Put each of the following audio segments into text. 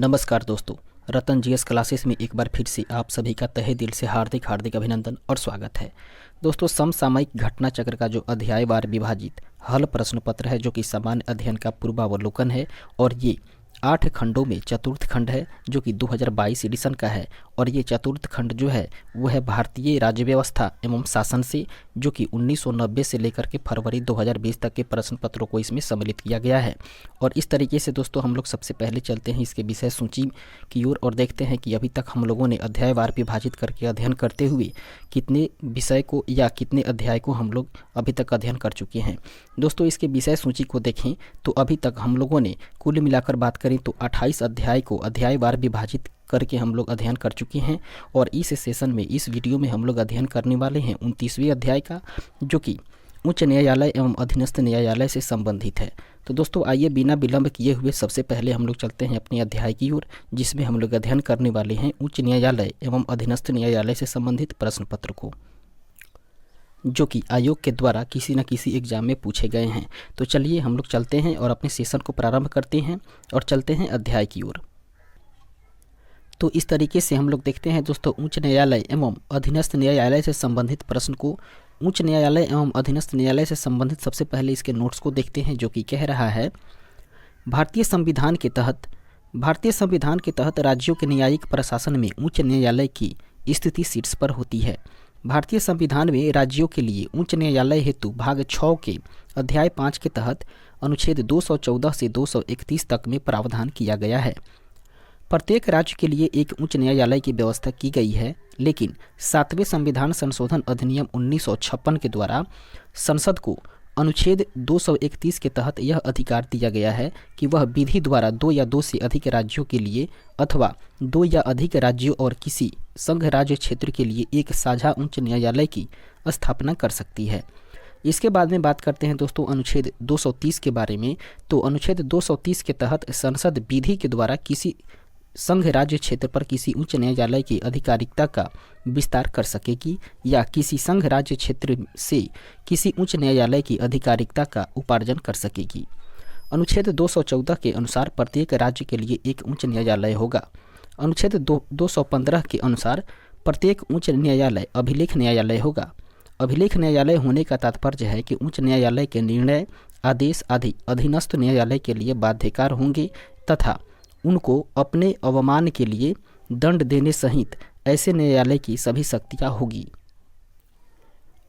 नमस्कार दोस्तों, रतन GS classes में एक बार फिर से आप सभी का तहे दिल से हार्दिक हार्दिक अभिनंदन और स्वागत है। दोस्तों, समसामयिक घटना चक्र का जो अध्यायवार विभाजित हल प्रश्न पत्र है, जो कि सामान्य अध्ययन का पूर्वावलोकन है, और ये 8 खंडों में चतुर्थ खंड है जो कि 2022 एडिशन का है। और ये चतुर्थ खंड जो है वो है भारतीय राज्य व्यवस्था एवं शासन से, जो कि 1990 से लेकर के फरवरी 2020 तक के प्रश्न पत्रों को इसमें सम्मिलित किया गया है। और इस तरीके से दोस्तों हम लोग सबसे पहले चलते हैं इसके विषय सूची की ओर और देखते हैं कि अभी तक हम लोगों ने अध्यायवार विभाजित करके अध्ययन करते हुए कितने विषय को या कितने अध्याय को हम लोग अभी तक अध्ययन कर चुके हैं। दोस्तों, इसके विषय सूची को देखें तो अभी तक हम लोगों ने कुल मिलाकर बात करें तो 28 अध्याय को अध्यायवार विभाजित करके हम लोग अध्ययन कर चुके हैं। और इस सेशन में, इस वीडियो में हम लोग अध्ययन करने वाले हैं 29वें अध्याय का, जो कि उच्च न्यायालय एवं अधीनस्थ न्यायालय से संबंधित है। तो दोस्तों आइए बिना विलंब किए हुए सबसे पहले हम लोग चलते हैं अपने अध्याय की ओर, जिसमें हम लोग अध्ययन करने वाले हैं उच्च न्यायालय एवं अधीनस्थ न्यायालय से संबंधित प्रश्न पत्र को, जो कि आयोग के द्वारा किसी न किसी एग्जाम में पूछे गए हैं। तो चलिए हम लोग चलते हैं और अपने सेशन को प्रारंभ करते हैं और चलते हैं अध्याय की ओर। तो इस तरीके से हम लोग देखते हैं दोस्तों, उच्च न्यायालय एवं अधीनस्थ न्यायालय से संबंधित प्रश्न को। उच्च न्यायालय एवं अधीनस्थ न्यायालय से संबंधित सबसे पहले इसके नोट्स को देखते हैं, जो कि कह रहा है, भारतीय संविधान के तहत राज्यों के न्यायिक प्रशासन में उच्च न्यायालय की स्थिति शीर्ष पर होती है। भारतीय संविधान में राज्यों के लिए उच्च न्यायालय हेतु भाग 6 के अध्याय 5 के तहत अनुच्छेद 214 से 231 तक में प्रावधान किया गया है। प्रत्येक राज्य के लिए एक उच्च न्यायालय की व्यवस्था की गई है, लेकिन 7वें संविधान संशोधन अधिनियम 1956 के द्वारा संसद को अनुच्छेद 231 के तहत यह अधिकार दिया गया है कि वह विधि द्वारा 2 या 2 से अधिक राज्यों के लिए अथवा 2 या अधिक राज्यों और किसी संघ राज्य क्षेत्र के लिए एक साझा उच्च न्यायालय की स्थापना कर सकती है। इसके बाद में बात करते हैं दोस्तों अनुच्छेद 230 के बारे में। तो अनुच्छेद 230 के तहत संसद विधि के द्वारा किसी संघ राज्य क्षेत्र पर किसी उच्च न्यायालय की आधिकारिकता का विस्तार कर सकेगी या किसी संघ राज्य क्षेत्र से किसी उच्च न्यायालय की आधिकारिकता का उपार्जन कर सकेगी। अनुच्छेद 214 के अनुसार प्रत्येक राज्य के लिए एक उच्च न्यायालय होगा। अनुच्छेद 215 के अनुसार प्रत्येक उच्च न्यायालय अभिलेख न्यायालय होगा। अभिलेख न्यायालय होने का तात्पर्य है कि उच्च न्यायालय के निर्णय आदेश आदि अधीनस्थ न्यायालय के लिए बाध्यकार होंगे तथा उनको अपने अवमान के लिए दंड देने सहित ऐसे न्यायालय की सभी शक्तियाँ होगी।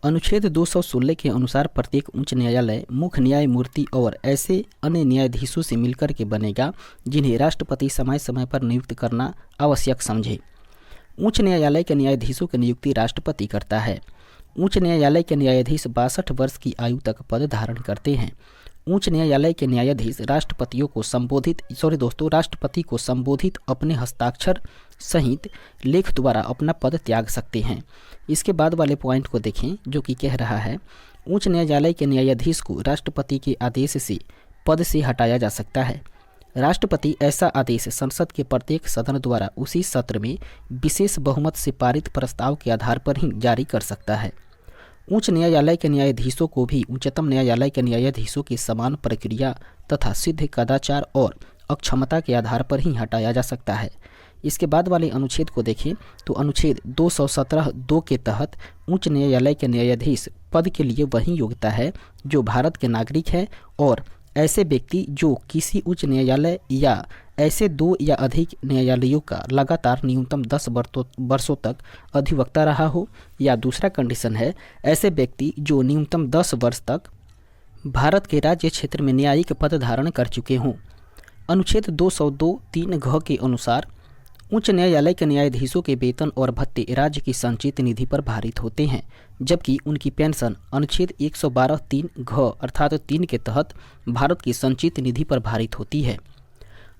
अनुच्छेद 216 के अनुसार प्रत्येक उच्च न्यायालय मुख्य न्यायमूर्ति और ऐसे अन्य न्यायाधीशों से मिलकर के बनेगा जिन्हें राष्ट्रपति समय समय पर नियुक्त करना आवश्यक समझे। उच्च न्यायालय के न्यायाधीशों की नियुक्ति राष्ट्रपति करता है। उच्च न्यायालय के न्यायाधीश 62 वर्ष की आयु तक पद धारण करते हैं। उच्च न्यायालय के न्यायाधीश राष्ट्रपति को संबोधित अपने हस्ताक्षर सहित लेख द्वारा अपना पद त्याग सकते हैं। इसके बाद वाले पॉइंट को देखें, जो कि कह रहा है, उच्च न्यायालय के न्यायाधीश को राष्ट्रपति के आदेश से पद से हटाया जा सकता है। राष्ट्रपति ऐसा आदेश संसद के प्रत्येक सदन द्वारा उसी सत्र में विशेष बहुमत से पारित प्रस्ताव के आधार पर ही जारी कर सकता है। उच्च न्यायालय के न्यायाधीशों को भी उच्चतम न्यायालय के न्यायाधीशों की समान प्रक्रिया तथा सिद्ध कदाचार और अक्षमता के आधार पर ही हटाया जा सकता है। इसके बाद वाले अनुच्छेद को देखें तो अनुच्छेद 217(2) के तहत उच्च न्यायालय के न्यायाधीश पद के लिए वही योग्यता है जो भारत के नागरिक है, और ऐसे व्यक्ति जो किसी उच्च न्यायालय या ऐसे 2 या अधिक न्यायालयों का लगातार न्यूनतम 10 वर्षों तक अधिवक्ता रहा हो, या दूसरा कंडीशन है ऐसे व्यक्ति जो न्यूनतम 10 वर्ष तक भारत के राज्य क्षेत्र में न्यायिक पद धारण कर चुके हों। अनुच्छेद 202(3) घ के अनुसार उच्च न्यायालय के न्यायाधीशों के वेतन और भत्ते राज्य की संचित निधि पर भारित होते हैं, जबकि उनकी पेंशन अनुच्छेद 112(3) घ अर्थात 3 के तहत भारत की संचित निधि पर भारित होती है।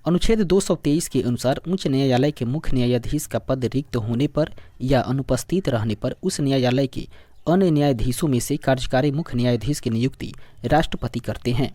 अनुच्छेद 223 के अनुसार उच्च न्यायालय के मुख्य न्यायाधीश का पद रिक्त होने पर या अनुपस्थित रहने पर उस न्यायालय के अन्य न्यायाधीशों में से कार्यकारी मुख्य न्यायाधीश की नियुक्ति राष्ट्रपति करते हैं।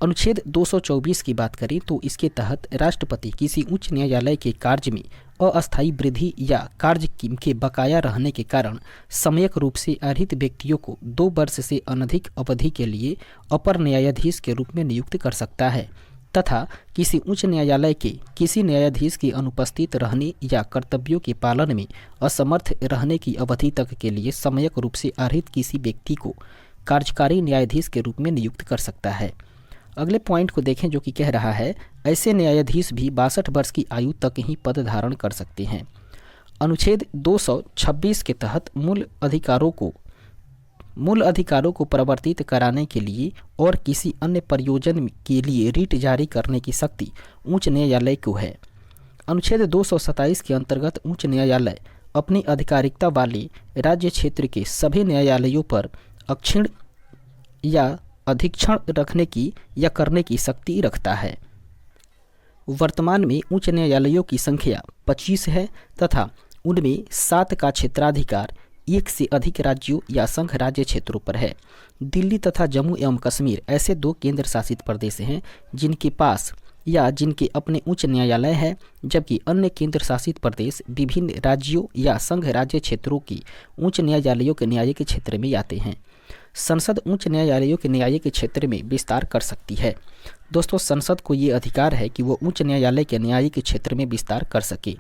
अनुच्छेद 224 की बात करें तो इसके तहत राष्ट्रपति किसी उच्च न्यायालय के कार्य में अस्थायी वृद्धि या कार्य के बकाया रहने के कारण समयक रूप से अर्हित व्यक्तियों को 2 वर्ष से अनधिक अवधि के लिए अपर न्यायाधीश के रूप में नियुक्त कर सकता है तथा किसी उच्च न्यायालय के किसी न्यायाधीश की अनुपस्थित रहने या कर्तव्यों के पालन में असमर्थ रहने की अवधि तक के लिए सम्यक रूप से अर्हित किसी व्यक्ति को कार्यकारी न्यायाधीश के रूप में नियुक्त कर सकता है। अगले पॉइंट को देखें जो कि कह रहा है ऐसे न्यायाधीश भी 62 वर्ष की आयु तक ही पद धारण कर सकते हैं। अनुच्छेद 226 के तहत मूल अधिकारों को परिवर्तित कराने के लिए और किसी अन्य प्रयोजन के लिए रिट जारी करने की शक्ति उच्च न्यायालय को है। अनुच्छेद 227 के अंतर्गत उच्च न्यायालय अपनी अधिकारिकता वाले राज्य क्षेत्र के सभी न्यायालयों पर अक्षीण या अधीक्षण रखने की या करने की शक्ति रखता है। वर्तमान में उच्च न्यायालयों की संख्या 25 है तथा उनमें 7 का क्षेत्राधिकार 1 से अधिक राज्यों या संघ राज्य क्षेत्रों पर है। दिल्ली तथा जम्मू एवं कश्मीर ऐसे 2 केंद्र शासित प्रदेश हैं जिनके पास या जिनके अपने उच्च न्यायालय है, जबकि अन्य केंद्र शासित प्रदेश विभिन्न राज्यों या संघ राज्य क्षेत्रों की उच्च न्यायालयों के न्यायिक क्षेत्र में आते हैं। संसद उच्च न्यायालयों के न्यायिक क्षेत्र में विस्तार कर सकती है। दोस्तों, संसद को ये अधिकार है कि वो उच्च न्यायालय के न्यायिक क्षेत्र में विस्तार कर सके।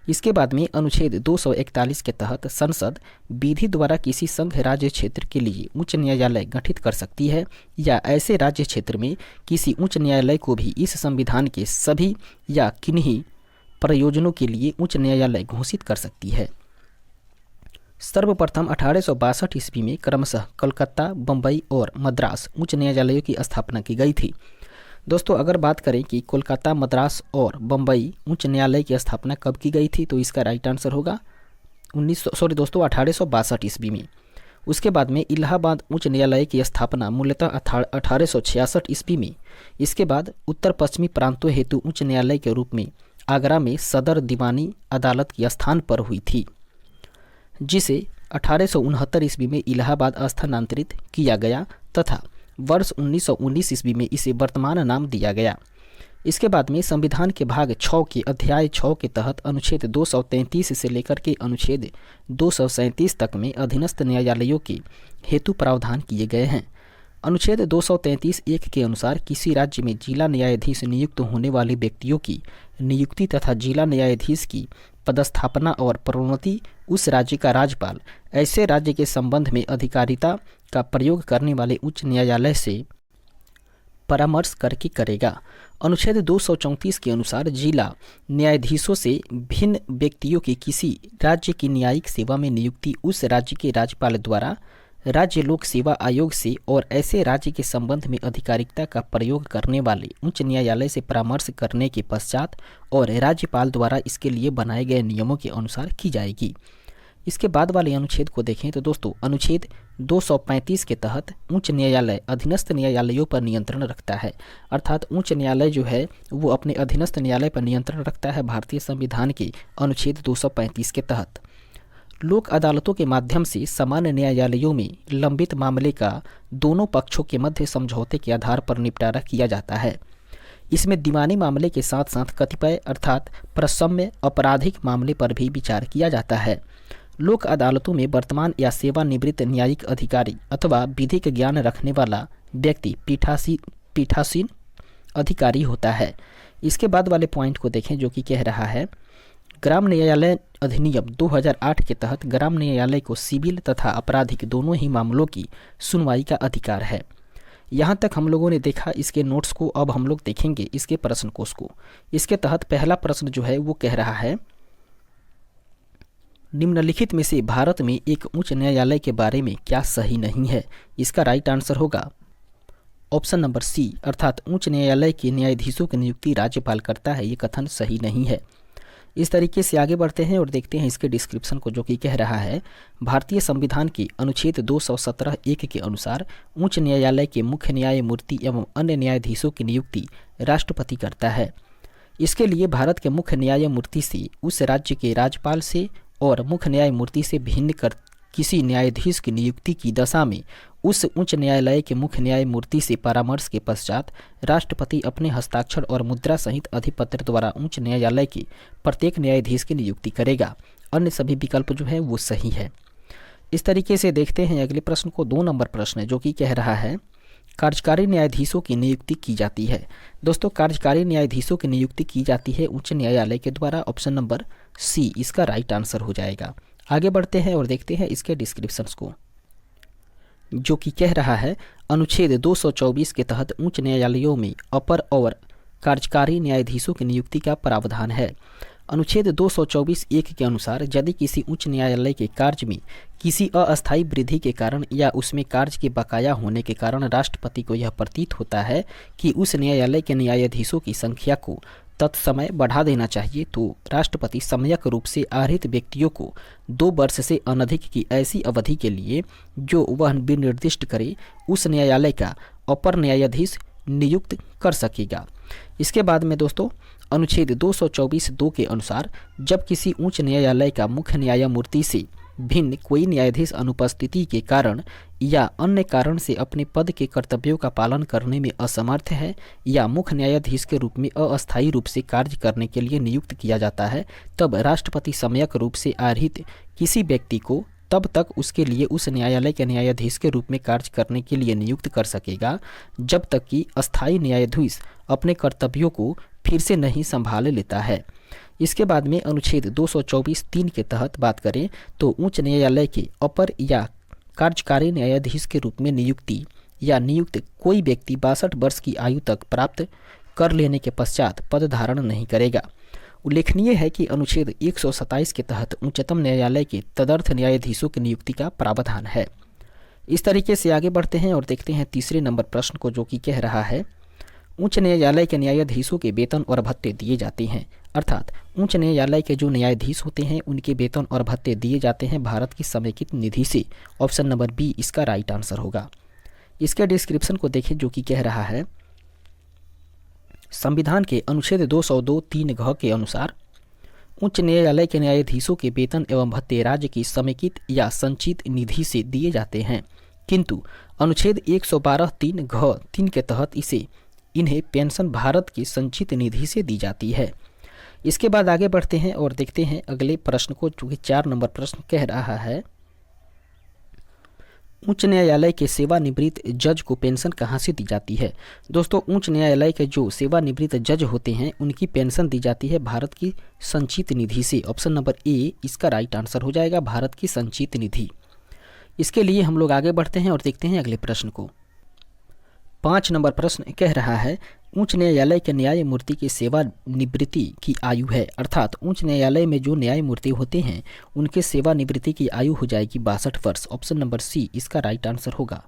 इसके बाद में अनुच्छेद 241 के तहत संसद विधि द्वारा किसी संघ राज्य क्षेत्र के लिए उच्च न्यायालय गठित कर सकती है या ऐसे राज्य क्षेत्र में किसी उच्च न्यायालय को भी इस संविधान के सभी या किन्हीं प्रयोजनों के लिए उच्च न्यायालय घोषित कर सकती है। सर्वप्रथम 1862 ईस्वी में क्रमशः कलकत्ता, बम्बई और मद्रास उच्च न्यायालयों की स्थापना की गई थी। दोस्तों, अगर बात करें कि कोलकाता, मद्रास और बम्बई उच्च न्यायालय की स्थापना कब की गई थी, तो इसका राइट आंसर होगा 1862 ईस्वी में। उसके बाद में इलाहाबाद उच्च न्यायालय की स्थापना मूलतः 1866 ईस्वी में। इसके बाद उत्तर पश्चिमी प्रांतों हेतु उच्च न्यायालय के रूप में आगरा में सदर दीवानी अदालत के स्थान पर हुई थी, जिसे 1869 ईस्वी में इलाहाबाद स्थानांतरित किया गया तथा वर्ष 1919 ईस्वी में इसे वर्तमान नाम दिया गया। इसके बाद में संविधान के भाग 6 के अध्याय 6 के तहत अनुच्छेद 233 से लेकर के अनुच्छेद 237 तक में अधीनस्थ न्यायालयों के हेतु प्रावधान किए गए हैं। अनुच्छेद 233(1) के अनुसार किसी राज्य में जिला न्यायाधीश नियुक्त होने वाले व्यक्तियों की नियुक्ति तथा जिला न्यायाधीश की पदस्थापना और प्रोन्नति उस राज्य का राज्यपाल ऐसे राज्य के संबंध में अधिकारिता का प्रयोग करने वाले उच्च न्यायालय से परामर्श करके करेगा। अनुच्छेद 234 के अनुसार जिला न्यायाधीशों से भिन्न व्यक्तियों की किसी राज्य की न्यायिक सेवा में नियुक्ति उस राज्य के राज्यपाल द्वारा राज्य लोक सेवा आयोग से और ऐसे राज्य के संबंध में अधिकारिकता का प्रयोग करने वाले उच्च न्यायालय से परामर्श करने के पश्चात और राज्यपाल द्वारा इसके लिए बनाए गए नियमों के अनुसार की जाएगी। इसके बाद वाले अनुच्छेद को देखें तो दोस्तों, अनुच्छेद 235 के तहत उच्च न्यायालय अधीनस्थ न्यायालयों पर नियंत्रण रखता है। अर्थात उच्च न्यायालय जो है वो अपने अधीनस्थ न्यायालय पर नियंत्रण रखता है भारतीय संविधान के अनुच्छेद 235 के तहत। लोक अदालतों के माध्यम से सामान्य न्यायालयों में लंबित मामले का दोनों पक्षों के मध्य समझौते के आधार पर निपटारा किया जाता है। इसमें दीवानी मामले के साथ साथ कतिपय अर्थात प्रसम्य आपराधिक मामले पर भी विचार किया जाता है। लोक अदालतों में वर्तमान या सेवानिवृत्त न्यायिक अधिकारी अथवा विधिक ज्ञान रखने वाला व्यक्ति पीठासीन अधिकारी होता है। इसके बाद वाले पॉइंट को देखें जो कि कह रहा है ग्राम न्यायालय अधिनियम 2008 के तहत ग्राम न्यायालय को सिविल तथा आपराधिक दोनों ही मामलों की सुनवाई का अधिकार है। यहाँ तक हम लोगों ने देखा इसके नोट्स को। अब हम लोग देखेंगे इसके प्रश्न कोश को। इसके तहत पहला प्रश्न जो है वो कह रहा है निम्नलिखित में से भारत में एक उच्च न्यायालय के बारे में क्या सही नहीं है। इसका राइट आंसर होगा ऑप्शन नंबर सी, अर्थात उच्च न्यायालय के न्यायाधीशों की नियुक्ति राज्यपाल करता है। ये कथन सही नहीं है। इस तरीके से आगे बढ़ते हैं और देखते हैं इसके डिस्क्रिप्शन को जो कि कह रहा है भारतीय संविधान के अनुच्छेद 217(1) के अनुसार उच्च न्यायालय के मुख्य न्यायमूर्ति एवं अन्य न्यायाधीशों की नियुक्ति राष्ट्रपति करता है। इसके लिए भारत के मुख्य न्यायमूर्ति से उस राज्य के राज्यपाल से और मुख्य न्यायमूर्ति से भिन्न कर किसी न्यायाधीश की नियुक्ति की दशा में उस उच्च न्यायालय के मुख्य न्यायमूर्ति से परामर्श के पश्चात राष्ट्रपति अपने हस्ताक्षर और मुद्रा सहित अधिपत्र द्वारा उच्च न्यायालय के प्रत्येक न्यायाधीश की नियुक्ति करेगा। अन्य सभी विकल्प जो है वो सही है। इस तरीके से देखते हैं अगले प्रश्न को। 2 नंबर प्रश्न है जो कि कह रहा है कार्यकारी न्यायाधीशों की नियुक्ति की जाती है? दोस्तों, कार्यकारी न्यायाधीशों की नियुक्ति की जाती है उच्च न्यायालय के द्वारा। ऑप्शन नंबर सी इसका राइट आंसर हो जाएगा। आगे बढ़ते हैं और देखते हैं इसके डिस्क्रिप्शंस को, जो कि कह रहा है अनुच्छेद 224 के तहत उच्च न्यायालयों में अपर और कार्यकारी न्यायाधीशों की नियुक्ति का प्रावधान है। अनुच्छेद 224(1) के अनुसार यदि किसी उच्च न्यायालय के कार्य में किसी अस्थायी वृद्धि के कारण या उसमें कार्य के बकाया होने के कारण राष्ट्रपति को यह प्रतीत होता है कि उस न्यायालय के न्यायाधीशों की संख्या को तत्समय बढ़ा देना चाहिए, तो राष्ट्रपति सम्यक रूप से आहरित व्यक्तियों को 2 वर्ष से अनधिक की ऐसी अवधि के लिए जो वह विनिर्दिष्ट करे उस न्यायालय का अपर न्यायाधीश नियुक्त कर सकेगा। इसके बाद में दोस्तों अनुच्छेद 224(2) के अनुसार जब किसी उच्च न्यायालय का मुख्य न्यायमूर्ति से भिन्न कोई न्यायाधीश अनुपस्थिति के कारण या अन्य कारण से अपने पद के कर्तव्यों का पालन करने में असमर्थ है या मुख्य न्यायाधीश के रूप में अस्थायी रूप से कार्य करने के लिए नियुक्त किया जाता है, तब राष्ट्रपति सम्यक रूप से आहरित किसी व्यक्ति को तब तक उसके लिए उस न्यायालय के न्यायाधीश के रूप में कार्य करने के लिए नियुक्त कर सकेगा जब तक कि अस्थायी न्यायाधीश अपने कर्तव्यों को फिर से नहीं संभाल लेता है। इसके बाद में अनुच्छेद 224(3) के तहत बात करें तो उच्च न्यायालय के अपर या कार्यकारी न्यायाधीश के रूप में नियुक्ति या नियुक्त कोई व्यक्ति 62 वर्ष की आयु तक प्राप्त कर लेने के पश्चात पद धारण नहीं करेगा। उल्लेखनीय है कि अनुच्छेद 127 के तहत उच्चतम न्यायालय के तदर्थ न्यायाधीशों की नियुक्ति का प्रावधान है। इस तरीके से आगे बढ़ते हैं और देखते हैं तीसरे नंबर प्रश्न को, जो कि कह रहा है उच्च न्यायालय के न्यायाधीशों के वेतन और भत्ते दिए जाते हैं, अर्थात उच्च न्यायालय के जो न्यायाधीश होते हैं उनके वेतन और भत्ते दिए जाते हैं भारत की समेकित निधि से। ऑप्शन नंबर बी इसका राइट आंसर होगा। इसके डिस्क्रिप्शन को देखें, जो कि कह रहा है संविधान के अनुच्छेद 202(3) घ के अनुसार उच्च न्यायालय के न्यायाधीशों के वेतन एवं भत्ते राज्य की समेकित या संचित निधि से दिए जाते हैं, किंतु अनुच्छेद 112(3) घ 3 के तहत इन्हें पेंशन भारत की संचित निधि से दी जाती है। इसके बाद आगे बढ़ते हैं और देखते हैं अगले प्रश्न को, जो कि 4 नंबर प्रश्न कह रहा है उच्च न्यायालय के सेवानिवृत्त जज को पेंशन कहाँ से दी जाती है? दोस्तों, उच्च न्यायालय के जो सेवानिवृत्त जज होते हैं उनकी पेंशन दी जाती है भारत की संचित निधि से। ऑप्शन नंबर ए इसका राइट आंसर हो जाएगा, भारत की संचित निधि। इसके लिए हम लोग आगे बढ़ते हैं और देखते हैं अगले प्रश्न को। 5 नंबर प्रश्न कह रहा है उच्च न्यायालय के न्यायमूर्ति की सेवानिवृत्ति की आयु है, अर्थात उच्च न्यायालय में जो न्यायमूर्ति होते हैं उनके सेवानिवृत्ति की आयु हो जाएगी 62 वर्ष। ऑप्शन नंबर सी इसका राइट आंसर होगा,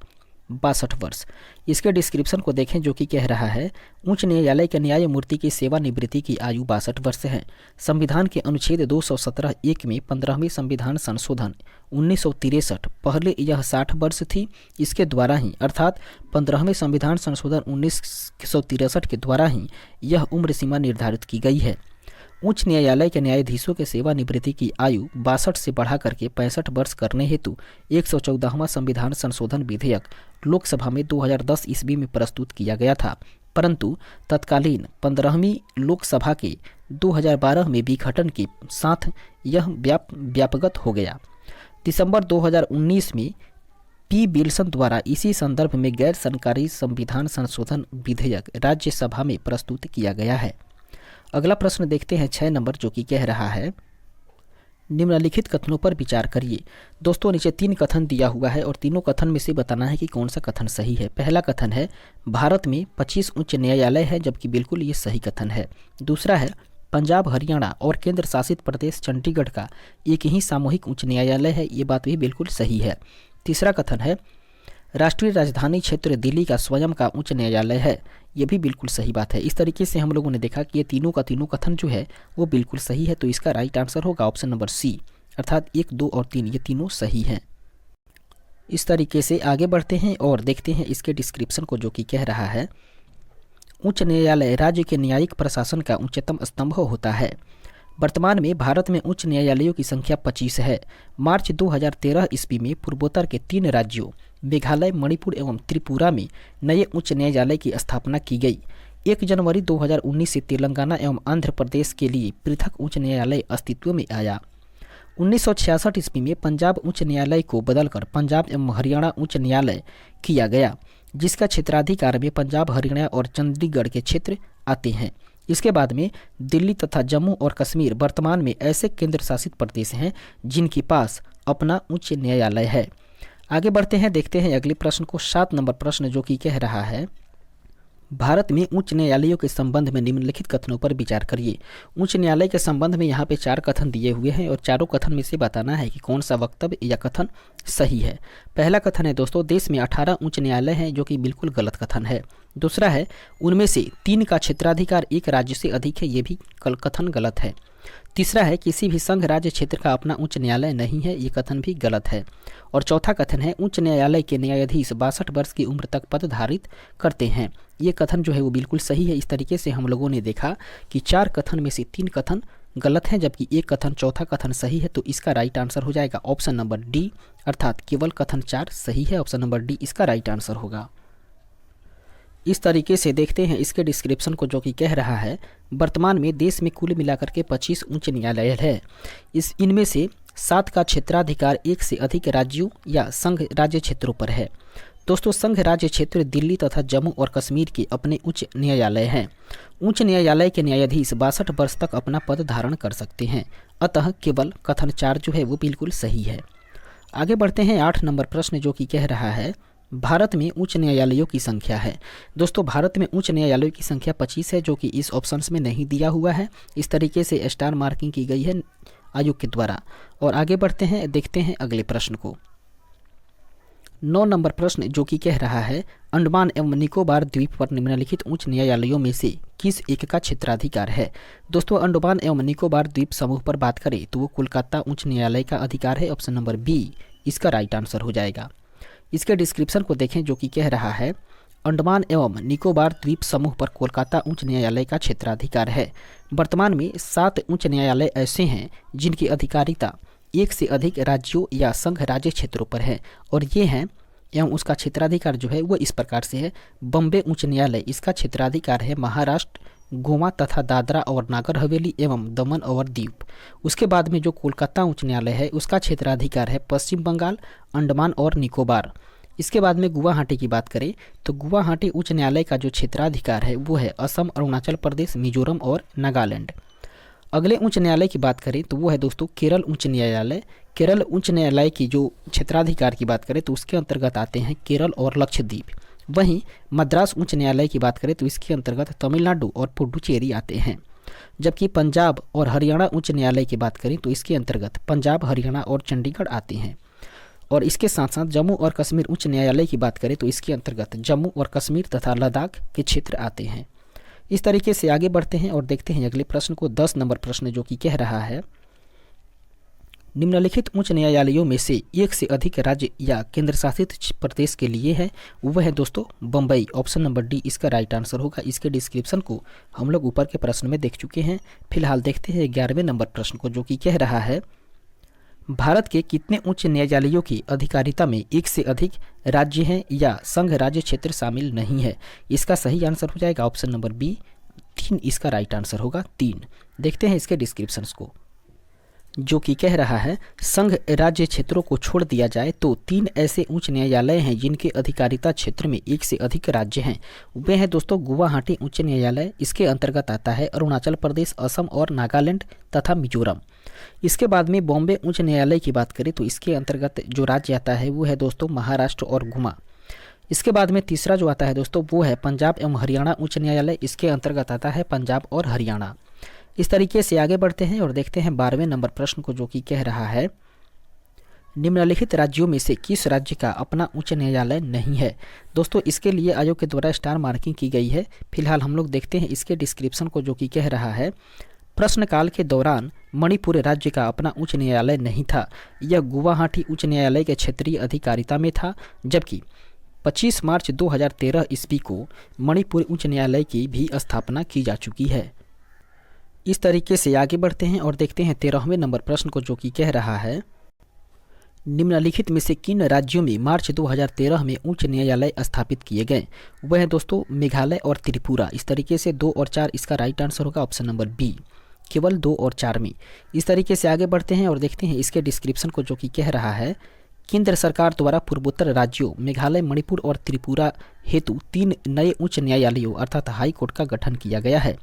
62 वर्ष। इसके डिस्क्रिप्शन को देखें, जो कि कह रहा है उच्च न्यायालय के न्यायमूर्ति की सेवानिवृत्ति की आयु 62 वर्ष है। संविधान के अनुच्छेद 217(1) में 15वें संविधान संशोधन 1963 पहले यह 60 वर्ष थी। इसके द्वारा ही अर्थात 15वें संविधान संशोधन 1963 के द्वारा ही यह उम्र सीमा निर्धारित की गई है। उच्च न्यायालय के न्यायाधीशों के सेवानिवृत्ति की आयु 62 से बढ़ा करके 65 वर्ष करने हेतु 114वां संविधान संशोधन विधेयक लोकसभा में 2010 ईस्वी में प्रस्तुत किया गया था, परंतु तत्कालीन 15वीं लोकसभा के 2012 में विघटन के साथ यह व्यापगत हो गया। दिसंबर 2019 में पी. विल्सन द्वारा इसी संदर्भ में गैर सरकारी संविधान संशोधन विधेयक राज्यसभा में प्रस्तुत किया गया है। अगला प्रश्न देखते हैं 6 नंबर, जो कि कह रहा है निम्नलिखित कथनों पर विचार करिए। दोस्तों, नीचे 3 कथन दिया हुआ है और तीनों कथन में से बताना है कि कौन सा कथन सही है। पहला कथन है भारत में 25 उच्च न्यायालय है, जबकि बिल्कुल ये सही कथन है। दूसरा है पंजाब, हरियाणा और केंद्र शासित प्रदेश चंडीगढ़ का एक ही सामूहिक उच्च न्यायालय है, ये बात भी बिल्कुल सही है। तीसरा कथन है राष्ट्रीय राजधानी क्षेत्र दिल्ली का स्वयं का उच्च न्यायालय है, ये भी बिल्कुल सही बात है। इस तरीके से हम लोगों ने देखा कि ये तीनों का तीनों कथन जो है वो बिल्कुल सही है, तो इसका राइट आंसर होगा ऑप्शन नंबर सी, अर्थात 1, 2 और 3 ये तीनों सही हैं। इस तरीके से आगे बढ़ते हैं और देखते हैं इसके डिस्क्रिप्शन को, जो कि कह रहा है उच्च न्यायालय राज्य के न्यायिक प्रशासन का उच्चतम स्तंभ होता है। वर्तमान में भारत में उच्च न्यायालयों की संख्या 25 है। मार्च 2013 ईस्वी में पूर्वोत्तर के 3 राज्यों मेघालय, मणिपुर एवं त्रिपुरा में नए उच्च न्यायालय की स्थापना की गई। 1 जनवरी 2019 से तेलंगाना एवं आंध्र प्रदेश के लिए पृथक उच्च न्यायालय अस्तित्व में आया। 1966 ईस्वी में पंजाब उच्च न्यायालय को बदलकर पंजाब एवं हरियाणा उच्च न्यायालय किया गया। जिसका क्षेत्राधिकार में पंजाब, हरियाणा और चंडीगढ़ के क्षेत्र आते हैं। इसके बाद में दिल्ली तथा जम्मू और कश्मीर वर्तमान में ऐसे केंद्र शासित प्रदेश हैं जिनके पास अपना उच्च न्यायालय है। आगे बढ़ते हैं, देखते हैं अगले प्रश्न को। 7 नंबर प्रश्न जो कि कह रहा है, भारत में उच्च न्यायालयों के संबंध में निम्नलिखित कथनों पर विचार करिए। उच्च न्यायालय के संबंध में यहाँ पे 4 कथन दिए हुए हैं और चारों कथन में से बताना है कि कौन सा वक्तव्य या कथन सही है। पहला कथन है दोस्तों, देश में 18 उच्च न्यायालय हैं, जो कि बिल्कुल गलत कथन है। दूसरा है, उनमें से 3 का क्षेत्राधिकार एक राज्य से अधिक है, ये भी कथन गलत है। तीसरा है, किसी भी संघ राज्य क्षेत्र का अपना उच्च न्यायालय नहीं है, ये कथन भी गलत है। और चौथा कथन है, उच्च न्यायालय के न्यायाधीश 62 वर्ष की उम्र तक पद धारित करते हैं, ये कथन जो है वो बिल्कुल सही है। इस तरीके से हम लोगों ने देखा कि 4 कथन में से 3 कथन गलत हैं, जबकि एक कथन, चौथा कथन सही है। तो इसका राइट आंसर हो जाएगा ऑप्शन नंबर डी, अर्थात केवल कथन 4 सही है। ऑप्शन नंबर डी इसका राइट आंसर होगा। इस तरीके से देखते हैं इसके डिस्क्रिप्शन को, जो कि कह रहा है, वर्तमान में देश में कुल मिलाकर के 25 उच्च न्यायालय है। इनमें से 7 का क्षेत्राधिकार एक से अधिक राज्यों या संघ राज्य क्षेत्रों पर है। दोस्तों, संघ राज्य क्षेत्र दिल्ली तथा जम्मू और कश्मीर के अपने उच्च न्यायालय हैं। उच्च न्यायालय के न्यायाधीश 62 वर्ष तक अपना पद धारण कर सकते हैं। अतः केवल कथन 4 जो है वो बिल्कुल सही है। आगे बढ़ते हैं, 8 नंबर प्रश्न जो कि कह रहा है, भारत में उच्च न्यायालयों की संख्या है। दोस्तों, भारत में उच्च न्यायालयों की संख्या 25 है, जो कि इस ऑप्शंस में नहीं दिया हुआ है। इस तरीके से स्टार मार्किंग की गई है आयोग के द्वारा। और आगे बढ़ते हैं, देखते हैं अगले प्रश्न को। 9 नंबर प्रश्न जो कि कह रहा है, अंडमान एवं निकोबार द्वीप पर निम्नलिखित उच्च न्यायालयों में से किस एक का क्षेत्राधिकार है। दोस्तों, अंडमान एवं निकोबार द्वीप समूह पर बात करें तो वो कोलकाता उच्च न्यायालय का अधिकार है। ऑप्शन नंबर बी इसका राइट आंसर हो जाएगा। इसके डिस्क्रिप्शन को देखें, जो कि कह रहा है, अंडमान एवं निकोबार द्वीप समूह पर कोलकाता उच्च न्यायालय का क्षेत्राधिकार है। वर्तमान में 7 उच्च न्यायालय ऐसे हैं जिनकी अधिकारिता एक से अधिक राज्यों या संघ राज्य क्षेत्रों पर है, और ये हैं एवं उसका क्षेत्राधिकार जो है वो इस प्रकार से है। बॉम्बे उच्च न्यायालय, इसका क्षेत्राधिकार है महाराष्ट्र, गोवा तथा दादरा और नागर हवेली एवं दमन और दीव। उसके बाद में जो कोलकाता उच्च न्यायालय है उसका क्षेत्राधिकार है पश्चिम बंगाल, अंडमान और निकोबार। इसके बाद में गुवाहाटी की बात करें तो गुवाहाटी उच्च न्यायालय का जो क्षेत्राधिकार है वो है असम, अरुणाचल प्रदेश, मिजोरम और नागालैंड। अगले उच्च न्यायालय की बात करें तो वो है दोस्तों केरल उच्च न्यायालय। केरल उच्च न्यायालय की जो क्षेत्राधिकार की बात करें तो उसके अंतर्गत आते हैं केरल और लक्षद्वीप। वहीं मद्रास उच्च न्यायालय की बात करें तो इसके अंतर्गत तमिलनाडु और पुडुचेरी आते हैं। जबकि पंजाब और हरियाणा उच्च न्यायालय की बात करें तो इसके अंतर्गत पंजाब, हरियाणा और चंडीगढ़ आते हैं। और इसके साथ साथ जम्मू और कश्मीर उच्च न्यायालय की बात करें तो इसके अंतर्गत जम्मू और कश्मीर तथा लद्दाख के क्षेत्र आते हैं। इस तरीके से आगे बढ़ते हैं और देखते हैं अगले प्रश्न को। 10 नंबर प्रश्न जो कि कह रहा है, निम्नलिखित उच्च न्यायालयों में से एक से अधिक राज्य या केंद्र शासित प्रदेश के लिए है, वह है दोस्तों बम्बई। ऑप्शन नंबर डी इसका राइट आंसर होगा। इसके डिस्क्रिप्शन को हम लोग ऊपर के प्रश्न में देख चुके हैं। फिलहाल देखते हैं 11वें नंबर प्रश्न को, जो कि कह रहा है, भारत के कितने उच्च न्यायालयों की अधिकारिता में एक से अधिक राज्य हैं या संघ राज्य क्षेत्र शामिल नहीं है। इसका सही आंसर हो जाएगा ऑप्शन नंबर बी, 3 इसका राइट आंसर होगा, 3। देखते हैं इसके डिस्क्रिप्शंस को, जो कि कह रहा है, संघ राज्य क्षेत्रों को छोड़ दिया जाए तो 3 ऐसे उच्च न्यायालय हैं जिनके अधिकारिता क्षेत्र में एक से अधिक राज्य हैं। वे हैं दोस्तों गुवाहाटी उच्च न्यायालय, इसके अंतर्गत आता है अरुणाचल प्रदेश, असम और नागालैंड तथा मिजोरम। इसके बाद में बॉम्बे उच्च न्यायालय की बात करें तो इसके अंतर्गत जो राज्य आता है वो है दोस्तों महाराष्ट्र और गोवा। इसके बाद में तीसरा जो आता है दोस्तों वो है पंजाब एवं हरियाणा उच्च न्यायालय, इसके अंतर्गत आता है पंजाब और हरियाणा। इस तरीके से आगे बढ़ते हैं और देखते हैं 12वें नंबर प्रश्न को, जो कि कह रहा है, निम्नलिखित राज्यों में से किस राज्य का अपना उच्च न्यायालय नहीं है। दोस्तों, इसके लिए आयोग के द्वारा स्टार मार्किंग की गई है। फिलहाल हम लोग देखते हैं इसके डिस्क्रिप्शन को, जो कि कह रहा है, प्रश्नकाल के दौरान मणिपुर राज्य का अपना उच्च न्यायालय नहीं था। यह गुवाहाटी उच्च न्यायालय के क्षेत्रीय अधिकारिता में था, जबकि 25 मार्च 2013 ईस्वी को मणिपुर उच्च न्यायालय की भी स्थापना की जा चुकी है। इस तरीके से आगे बढ़ते हैं और देखते हैं 13वें नंबर प्रश्न को, जो कि कह रहा है, निम्नलिखित में से किन राज्यों में मार्च 2013 में उच्च न्यायालय स्थापित किए गए। वह है दोस्तों मेघालय और त्रिपुरा। इस तरीके से 2 और 4 इसका राइट आंसर होगा ऑप्शन नंबर बी, केवल 2 और 4 में। इस तरीके से आगे बढ़ते हैं और देखते हैं इसके डिस्क्रिप्शन को, जो कि कह रहा है, केंद्र सरकार द्वारा पूर्वोत्तर राज्यों मेघालय, मणिपुर और त्रिपुरा हेतु 3 नए उच्च न्यायालयों अर्थात हाई कोर्ट का गठन किया गया है,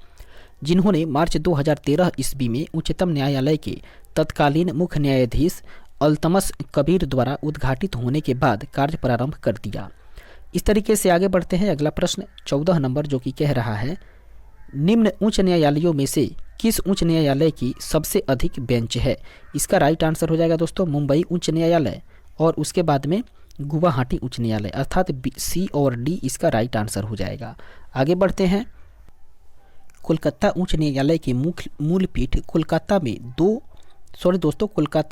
जिन्होंने मार्च 2013 ईस्वी में उच्चतम न्यायालय के तत्कालीन मुख्य न्यायाधीश अल्तमस कबीर द्वारा उद्घाटित होने के बाद कार्य प्रारंभ कर दिया। इस तरीके से आगे बढ़ते हैं। अगला प्रश्न 14 नंबर जो कि कह रहा है, निम्न उच्च न्यायालयों में से किस उच्च न्यायालय की सबसे अधिक बेंच है? इसका राइट आंसर हो जाएगा दोस्तों मुंबई उच्च न्यायालय और उसके बाद में गुवाहाटी उच्च न्यायालय अर्थात सी और डी इसका राइट आंसर हो जाएगा। आगे बढ़ते हैं। कोलकाता उच्च न्यायालय की मूल पीठ कोलकाता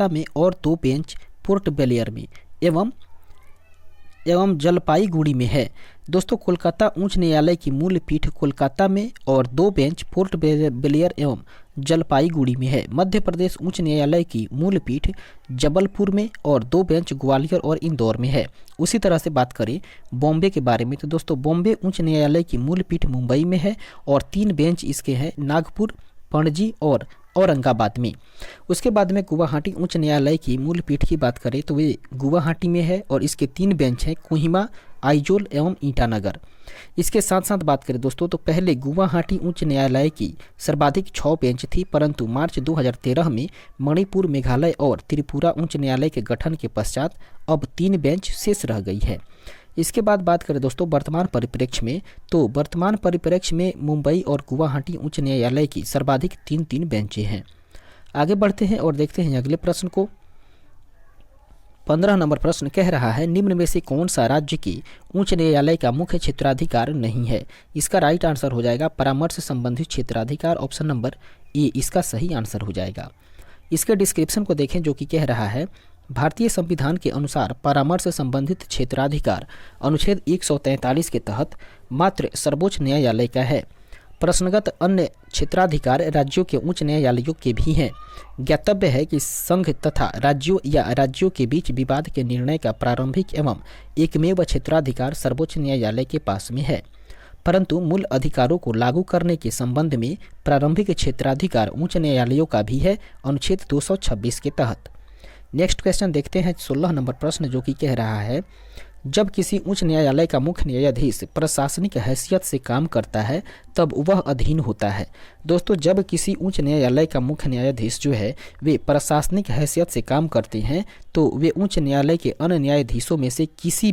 में और 2 बेंच पोर्ट ब्लेयर में एवं जलपाईगुड़ी में है। दोस्तों कोलकाता उच्च न्यायालय की मूल पीठ कोलकाता में और 2 बेंच पोर्ट ब्लेयर एवं जलपाईगुड़ी में है। मध्य प्रदेश उच्च न्यायालय की मूल पीठ जबलपुर में और 2 बेंच ग्वालियर और इंदौर में है। उसी तरह से बात करें बॉम्बे के बारे में तो दोस्तों बॉम्बे उच्च न्यायालय की मूल पीठ मुंबई में है और 3 बेंच इसके हैं नागपुर, पणजी और औरंगाबाद में। उसके बाद में गुवाहाटी उच्च न्यायालय की मूल पीठ की बात करें तो वे गुवाहाटी में है और इसके 3 बेंच हैं कोहिमा, आइजोल एवं ईटानगर। इसके साथ साथ बात करें दोस्तों तो पहले गुवाहाटी उच्च न्यायालय की सर्वाधिक 6 बेंच थी, परंतु मार्च 2013 में मणिपुर, मेघालय और त्रिपुरा उच्च न्यायालय के गठन के पश्चात अब 3 बेंच शेष रह गई है। इसके बाद बात करें दोस्तों वर्तमान परिप्रेक्ष्य में तो वर्तमान परिप्रेक्ष्य में मुंबई और गुवाहाटी उच्च न्यायालय की सर्वाधिक 3 बेंचें हैं। आगे बढ़ते हैं और देखते हैं अगले प्रश्न को। 15 नंबर प्रश्न कह रहा है, निम्न में से कौन सा राज्य की उच्च न्यायालय का मुख्य क्षेत्राधिकार नहीं है? इसका राइट आंसर हो जाएगा परामर्श संबंधित क्षेत्राधिकार, ऑप्शन नंबर ए इसका सही आंसर हो जाएगा। इसके डिस्क्रिप्शन को देखें जो कि कह रहा है, भारतीय संविधान के अनुसार परामर्श संबंधित क्षेत्राधिकार अनुच्छेद 143 के तहत मात्र सर्वोच्च न्यायालय का है। प्रश्नगत अन्य क्षेत्राधिकार राज्यों के उच्च न्यायालयों के भी हैं। ज्ञातव्य है कि संघ तथा राज्यों या राज्यों के बीच विवाद के निर्णय का प्रारंभिक एवं एकमेव क्षेत्राधिकार सर्वोच्च न्यायालय के पास में है, परंतु मूल अधिकारों को लागू करने के संबंध में प्रारंभिक क्षेत्राधिकार उच्च न्यायालयों का भी है अनुच्छेद 226 के तहत। नेक्स्ट क्वेश्चन देखते हैं 16 नंबर प्रश्न जो कि कह रहा है, जब किसी उच्च न्यायालय का मुख्य न्यायाधीश प्रशासनिक हैसियत से काम करता है तब वह अधीन होता है। दोस्तों जब किसी उच्च न्यायालय का मुख्य न्यायाधीश जो है वे प्रशासनिक हैसियत से काम करते हैं तो वे उच्च न्यायालय के अन्य न्यायाधीशों में से किसी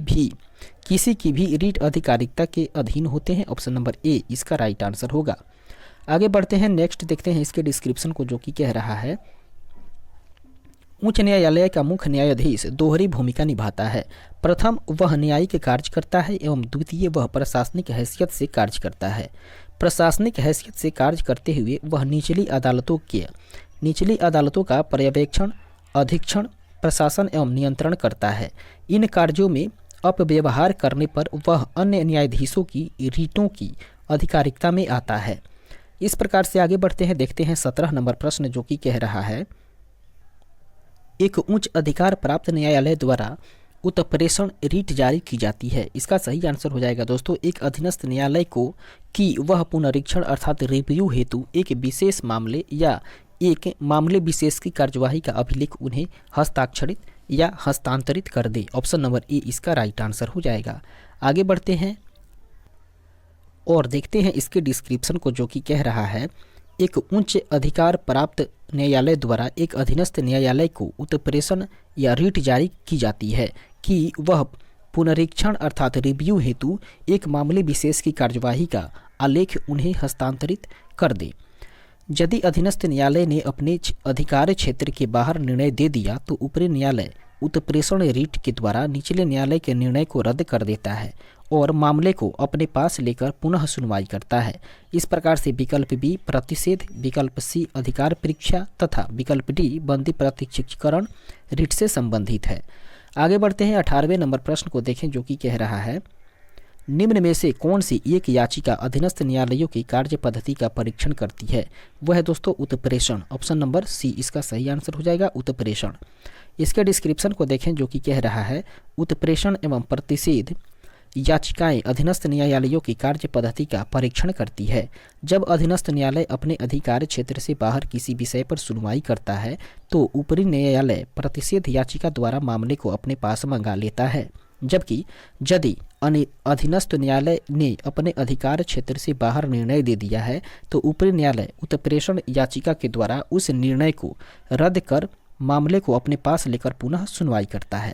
की भी रीट अधिकारिकता के अधीन होते हैं। ऑप्शन नंबर ए इसका राइट आंसर होगा। आगे बढ़ते हैं। नेक्स्ट देखते हैं इसके डिस्क्रिप्शन को जो कि कह रहा है, उच्च न्यायालय का मुख्य न्यायाधीश दोहरी भूमिका निभाता है। प्रथम वह न्यायिक कार्य करता है एवं द्वितीय वह प्रशासनिक हैसियत से कार्य करता है। प्रशासनिक हैसियत से कार्य करते हुए वह निचली अदालतों का पर्यवेक्षण, अधीक्षण, प्रशासन एवं नियंत्रण करता है। इन कार्यों में अपव्यवहार करने पर वह अन्य न्यायाधीशों की रीटों की अधिकारिकता में आता है। इस प्रकार से आगे बढ़ते हैं। देखते हैं 17 नंबर प्रश्न जो कि कह रहा है, एक उच्च अधिकार प्राप्त न्यायालय द्वारा उत्प्रेषण रीट जारी की जाती है। इसका सही आंसर हो जाएगा दोस्तों एक अधीनस्थ न्यायालय को कि वह पुनरीक्षण अर्थात रिव्यू हेतु एक विशेष मामले या एक मामले विशेष की कार्यवाही का अभिलेख उन्हें हस्ताक्षरित या हस्तांतरित कर दे। ऑप्शन नंबर ए इसका राइट आंसर हो जाएगा। आगे बढ़ते हैं और देखते हैं इसके डिस्क्रिप्शन को जो कि कह रहा है, एक उच्च अधिकार प्राप्त न्यायालय द्वारा एक अधीनस्थ न्यायालय को उत्प्रेषण या रीट जारी की जाती है कि वह पुनरीक्षण अर्थात रिव्यू हेतु एक मामले विशेष की कार्यवाही का आलेख उन्हें हस्तांतरित कर दे। यदि अधीनस्थ न्यायालय ने अपने अधिकार क्षेत्र के बाहर निर्णय दे दिया तो ऊपरी न्यायालय उत्प्रेषण रीट के द्वारा निचले न्यायालय के निर्णय को रद्द कर देता है और मामले को अपने पास लेकर पुनः सुनवाई करता है। इस प्रकार से विकल्प बी प्रतिषेध, विकल्प सी अधिकार परीक्षा तथा विकल्प डी बंदी प्रत्यक्षीकरण रीट से संबंधित है। आगे बढ़ते हैं। 18वें नंबर प्रश्न को देखें जो कि कह रहा है, निम्न में से कौन सी एक याचिका अधीनस्थ न्यायालयों की कार्य पद्धति का परीक्षण करती है? वह है दोस्तों उत्प्रेषण। ऑप्शन नंबर सी इसका सही आंसर हो जाएगा उत्प्रेषण। इसके डिस्क्रिप्शन को देखें जो कि कह रहा है, उत्प्रेषण एवं प्रतिषेध याचिकाएं अधीनस्थ न्यायालयों की कार्य पद्धति का परीक्षण करती है। जब अधीनस्थ न्यायालय अपने अधिकार क्षेत्र से बाहर किसी विषय पर सुनवाई करता है तो ऊपरी न्यायालय प्रतिषेध याचिका द्वारा मामले को अपने पास मंगा लेता है, जबकि यदि अधीनस्थ न्यायालय ने अपने अधिकार क्षेत्र से बाहर निर्णय दे दिया है तो ऊपरी न्यायालय उत्प्रेषण याचिका के द्वारा उस निर्णय को रद्द कर मामले को अपने पास लेकर पुनः सुनवाई करता है।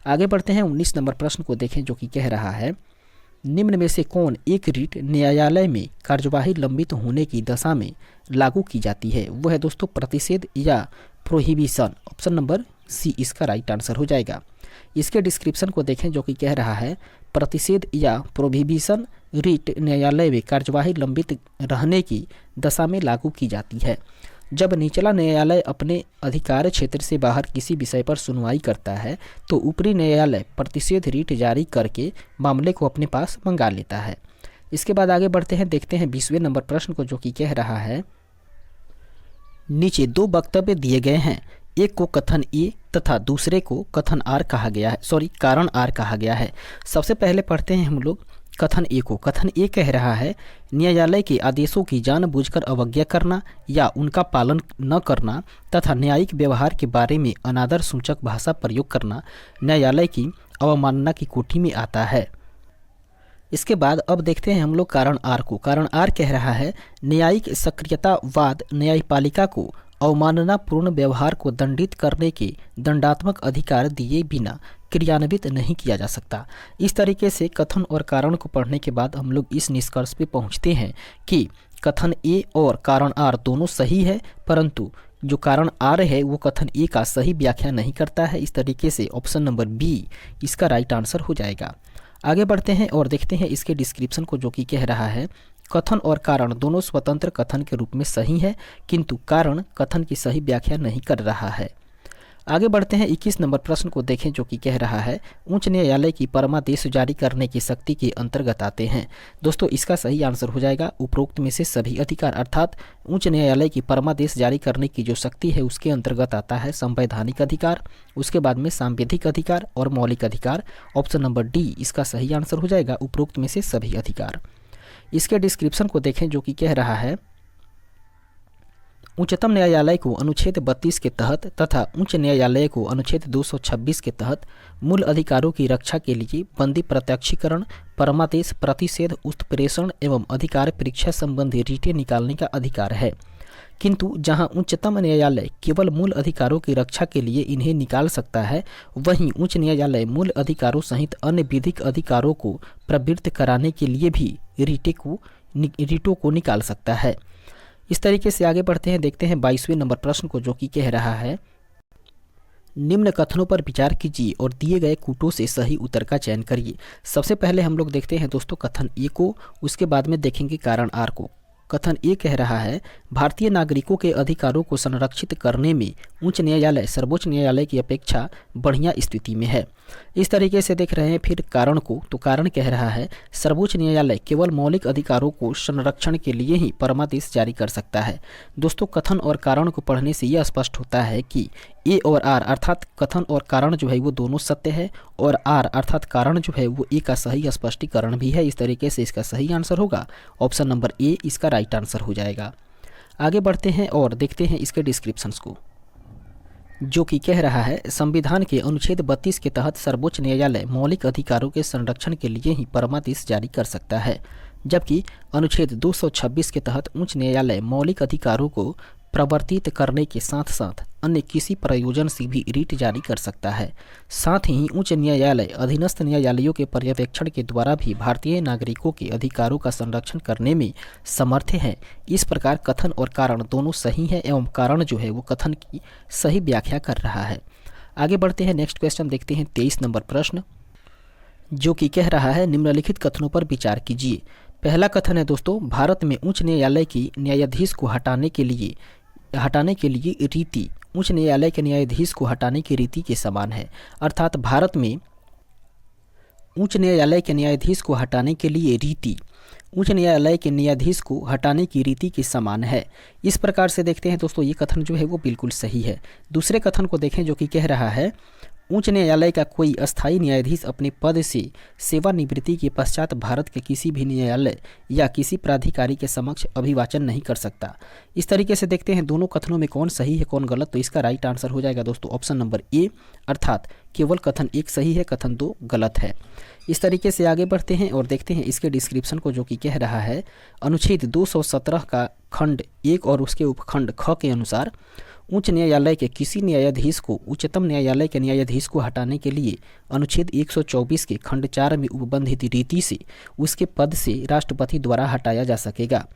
आगे बढ़ते हैं 19 नंबर प्रश्न को देखें, जो कि कह रहा है निम्न में से कौन एक रीट न्यायालय में कार्यवाही लंबित होने की दशा में लागू की जाती है। वो है दोस्तों प्रतिषेध या प्रोहिबिशन। ऑप्शन नंबर सी इसका राइट आंसर हो जाएगा। इसके डिस्क्रिप्शन को देखें, जो कि कह रहा है प्रतिषेध या प्रोहिबिशन रीट न्यायालय में कार्यवाही लंबित रहने की दशा में लागू की जाती है जब निचला न्यायालय अपने अधिकार क्षेत्र से बाहर किसी विषय पर सुनवाई करता है तो ऊपरी न्यायालय प्रतिषेध रीट जारी करके मामले को अपने पास मंगा लेता है। इसके बाद आगे बढ़ते हैं, देखते हैं 20वें नंबर प्रश्न को, जो कि कह रहा है नीचे दो वक्तव्य दिए गए हैं, एक को कथन ए तथा दूसरे को कथन आर कहा गया है, कारण आर कहा गया है। सबसे पहले पढ़ते हैं हम लोग कथन ए को। कथन ए कह रहा है न्यायालय के आदेशों की जानबूझकर अवज्ञा करना या उनका पालन न करना तथा न्यायिक व्यवहार के बारे में अनादर सूचक भाषा प्रयोग करना न्यायालय की अवमानना की कोटि में आता है। इसके बाद अब देखते हैं हम लोग कारण आर को। कारण आर कह रहा है न्यायिक सक्रियतावाद न्यायपालिका को अवमाननापूर्ण व्यवहार को दंडित करने के दंडात्मक अधिकार दिए बिना क्रियान्वित नहीं किया जा सकता। इस तरीके से कथन और कारण को पढ़ने के बाद हम लोग इस निष्कर्ष पे पहुंचते हैं कि कथन ए और कारण आर दोनों सही है, परंतु जो कारण आर है वो कथन ए का सही व्याख्या नहीं करता है। इस तरीके से ऑप्शन नंबर बी इसका राइट आंसर हो जाएगा। आगे बढ़ते हैं और देखते हैं इसके डिस्क्रिप्शन को, जो कि कह रहा है कथन और कारण दोनों स्वतंत्र कथन के रूप में सही है, किंतु कारण कथन की सही व्याख्या नहीं कर रहा है। आगे बढ़ते हैं 21 नंबर प्रश्न को देखें, जो कि कह रहा है उच्च न्यायालय की परमादेश जारी करने की शक्ति के अंतर्गत आते हैं। दोस्तों इसका सही आंसर हो जाएगा उपरोक्त में से सभी अधिकार, अर्थात उच्च न्यायालय की परमादेश जारी करने की जो शक्ति है उसके अंतर्गत आता है संवैधानिक अधिकार, उसके बाद में सांविधिक अधिकार और मौलिक अधिकार। ऑप्शन नंबर डी इसका सही आंसर हो जाएगा उपरोक्त में से सभी अधिकार। इसके डिस्क्रिप्शन को देखें, जो कि कह रहा है उच्चतम न्यायालय को अनुच्छेद 32 के तहत तथा उच्च न्यायालय को अनुच्छेद 226 के तहत मूल अधिकारों की रक्षा के लिए बंदी प्रत्यक्षीकरण, परमादेश, प्रतिषेध, उत्प्रेषण एवं अधिकार परीक्षा संबंधी रीटें निकालने का अधिकार है, किंतु जहां उच्चतम न्यायालय केवल मूल अधिकारों की रक्षा के लिए इन्हें निकाल सकता है, वहीं उच्च न्यायालय मूल अधिकारों सहित अन्य विधिक अधिकारों को प्रवृत्त कराने के लिए भी रीटों को निकाल सकता है। इस तरीके से आगे बढ़ते हैं, देखते हैं 22वें नंबर प्रश्न को, जो कि कह रहा है निम्न कथनों पर विचार कीजिए और दिए गए कूटों से सही उत्तर का चयन करिए। सबसे पहले हम लोग देखते हैं दोस्तों कथन ए को, उसके बाद में देखेंगे कारण आर को। कथन ए कह रहा है भारतीय नागरिकों के अधिकारों को संरक्षित करने में उच्च न्यायालय सर्वोच्च न्यायालय की अपेक्षा बढ़िया स्थिति में है। इस तरीके से देख रहे हैं फिर कारण को, तो कारण कह रहा है सर्वोच्च न्यायालय केवल मौलिक अधिकारों को संरक्षण के लिए ही परमादेश जारी कर सकता है। दोस्तों कथन और कारण को पढ़ने से यह स्पष्ट होता है कि ए और आर अर्थात कथन और कारण जो है वो दोनों सत्य है और आर अर्थात कारण जो है वो ए का सही स्पष्टीकरण भी है। इस तरीके से इसका सही आंसर होगा ऑप्शन नंबर ए इसका राइट आंसर हो जाएगा। आगे बढ़ते हैं और देखते हैं इसके डिस्क्रिप्शंस को, जो कि कह रहा है संविधान के अनुच्छेद 32 के तहत सर्वोच्च न्यायालय मौलिक अधिकारों के संरक्षण के लिए ही परमादेश जारी कर सकता है, जबकि अनुच्छेद 226 के तहत उच्च न्यायालय मौलिक अधिकारों को प्रवर्तित करने के साथ साथ अन्य किसी प्रयोजन से भी रीट जारी कर सकता है। साथ ही उच्च न्यायालय अधीनस्थ न्यायालयों के पर्यवेक्षण के द्वारा भी भारतीय नागरिकों के अधिकारों का संरक्षण करने में समर्थ है। इस प्रकार कथन और कारण दोनों सही है एवं कारण जो है वो कथन की सही व्याख्या कर रहा है। आगे बढ़ते हैं, नेक्स्ट क्वेश्चन देखते हैं 23 नंबर प्रश्न, जो कि कह रहा है निम्नलिखित कथनों पर विचार कीजिए। पहला कथन है दोस्तों भारत में उच्च न्यायालय की न्यायाधीश को हटाने के लिए रीति उच्च न्यायालय के न्यायाधीश को हटाने की रीति के समान है, अर्थात भारत में उच्च न्यायालय के न्यायाधीश को हटाने के लिए रीति उच्च न्यायालय के न्यायाधीश को हटाने की रीति के समान है। इस प्रकार से देखते हैं दोस्तों ये कथन जो है वो बिल्कुल सही है। दूसरे कथन को देखें, जो कि कह रहा है उच्च न्यायालय का कोई अस्थायी न्यायाधीश अपने पद से सेवानिवृत्ति के पश्चात भारत के किसी भी न्यायालय या किसी प्राधिकारी के समक्ष अभिवाचन नहीं कर सकता। इस तरीके से देखते हैं दोनों कथनों में कौन सही है कौन गलत। तो इसका राइट आंसर हो जाएगा दोस्तों ऑप्शन नंबर ए, अर्थात केवल कथन एक सही है, कथन 2 गलत है। इस तरीके से आगे बढ़ते हैं और देखते हैं इसके डिस्क्रिप्शन को, जो कि कह रहा है अनुच्छेद 217 का खंड 1 और उसके उपखंड ख के अनुसार उच्च न्यायालय के किसी न्यायाधीश को उच्चतम न्यायालय के न्यायाधीश को हटाने के लिए अनुच्छेद 124 के खंड 4 में उपबंधित रीति से उसके पद से राष्ट्रपति द्वारा हटाया जा सकेगा।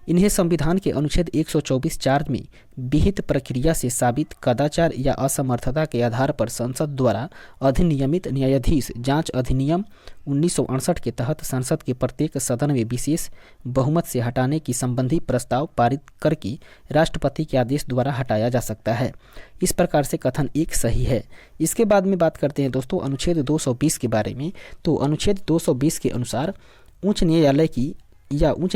इन्हें संविधान के अनुच्छेद 124(4) में विहित प्रक्रिया से साबित कदाचार या असमर्थता के आधार पर संसद द्वारा अधिनियमित न्यायाधीश जांच अधिनियम 1968 के तहत संसद के प्रत्येक सदन में विशेष बहुमत से हटाने की संबंधी प्रस्ताव पारित करके राष्ट्रपति के आदेश द्वारा हटाया जा सकता है। इस प्रकार से कथन 1 सही है। इसके बाद में बात करते हैं दोस्तों अनुच्छेद 220 के बारे में। तो अनुच्छेद 220 के अनुसार उच्च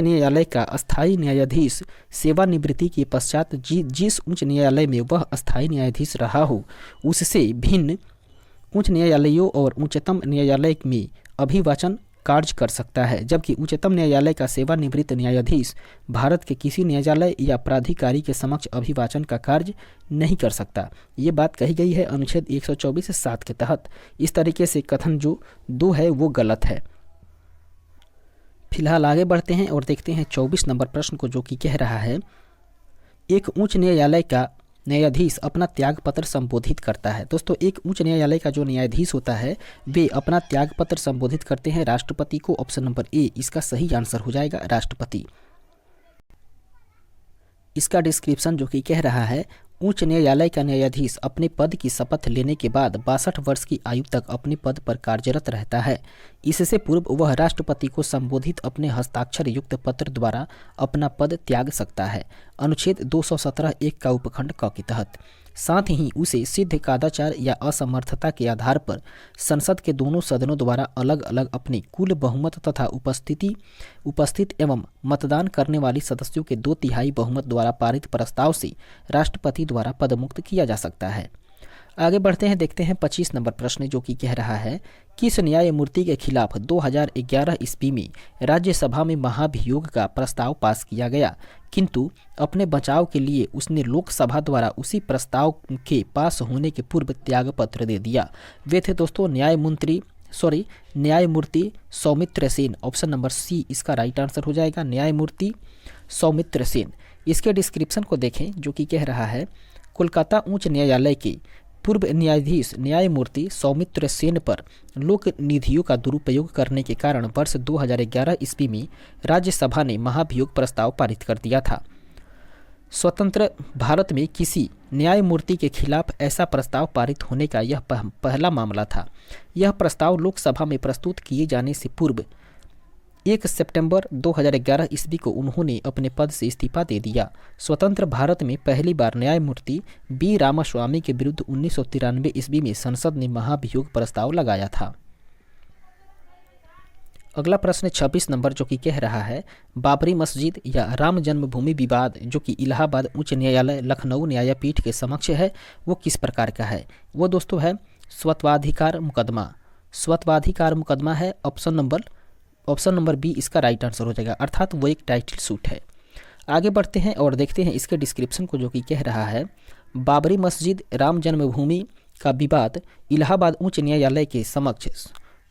न्यायालय का अस्थायी न्यायाधीश सेवानिवृत्ति के पश्चात जिस उच्च न्यायालय में वह अस्थायी न्यायाधीश रहा हो उससे भिन्न उच्च न्यायालयों और उच्चतम न्यायालय में अभिवाचन कार्य कर सकता है, जबकि उच्चतम न्यायालय का सेवानिवृत्त न्यायाधीश भारत के किसी न्यायालय या प्राधिकारी के समक्ष अभिवाचन का कार्य नहीं कर सकता। ये बात कही गई है अनुच्छेद 124(7) के तहत। इस तरीके से कथन जो 2 है वो गलत है। फिलहाल आगे बढ़ते हैं और देखते हैं 24 नंबर प्रश्न को, जो कि कह रहा है एक उच्च न्यायालय का न्यायाधीश अपना त्यागपत्र संबोधित करता है। दोस्तों एक उच्च न्यायालय का जो न्यायाधीश होता है वे अपना त्यागपत्र संबोधित करते हैं राष्ट्रपति को। ऑप्शन नंबर ए इसका सही आंसर हो जाएगा, राष्ट्रपति। इसका डिस्क्रिप्शन जो कि कह रहा है उच्च न्यायालय का न्यायाधीश अपने पद की शपथ लेने के बाद 62 वर्ष की आयु तक अपने पद पर कार्यरत रहता है। इससे पूर्व वह राष्ट्रपति को संबोधित अपने हस्ताक्षर युक्त पत्र द्वारा अपना पद त्याग सकता है, अनुच्छेद 217(1) का उपखंड क के तहत। साथ ही उसे सिद्ध कदाचार या असमर्थता के आधार पर संसद के दोनों सदनों द्वारा अलग अलग अपने कुल बहुमत तथा उपस्थित एवं मतदान करने वाली सदस्यों के 2/3 बहुमत द्वारा पारित प्रस्ताव से राष्ट्रपति द्वारा पदमुक्त किया जा सकता है। आगे बढ़ते हैं, देखते हैं 25 नंबर प्रश्न, जो कि कह रहा है किस न्यायमूर्ति के खिलाफ 2011 ईस्वी में राज्यसभा में महाभियोग का प्रस्ताव पास किया गया, किंतु अपने बचाव के लिए उसने लोकसभा द्वारा उसी प्रस्ताव के पास होने के पूर्व त्यागपत्र दे दिया। वे थे दोस्तों न्यायमूर्ति Soumitra Sen. Option number C इसका राइट आंसर हो जाएगा, न्यायमूर्ति सौमित्र सेन। इसके डिस्क्रिप्शन को देखें, जो कि कह रहा है कोलकाता उच्च न्यायालय के पूर्व न्यायाधीश न्यायमूर्ति सौमित्र सेन पर लोक निधियों का दुरुपयोग करने के कारण वर्ष 2011 ईस्वी में राज्यसभा ने महाभियोग प्रस्ताव पारित कर दिया था। स्वतंत्र भारत में किसी न्यायमूर्ति के खिलाफ ऐसा प्रस्ताव पारित होने का यह पहला मामला था। यह प्रस्ताव लोकसभा में प्रस्तुत किए जाने से पूर्व 1 सितंबर 2011 ईस्वी को उन्होंने अपने पद से इस्तीफा दे दिया। स्वतंत्र भारत में पहली बार न्यायमूर्ति बी रामास्वामी के विरुद्ध 1993 ईस्वी में संसद ने महाभियोग प्रस्ताव लगाया था। अगला प्रश्न 26 नंबर, जो कि कह रहा है बाबरी मस्जिद या राम जन्मभूमि विवाद जो कि इलाहाबाद उच्च न्यायालय लखनऊ न्यायपीठ के समक्ष है वो किस प्रकार का है। वो दोस्तों है स्वत्वाधिकार मुकदमा है। ऑप्शन नंबर बी इसका राइट आंसर हो जाएगा, अर्थात वो एक टाइटल सूट है। आगे बढ़ते हैं और देखते हैं इसके डिस्क्रिप्शन को, जो कि कह रहा है बाबरी मस्जिद राम जन्मभूमि का विवाद इलाहाबाद उच्च न्यायालय के समक्ष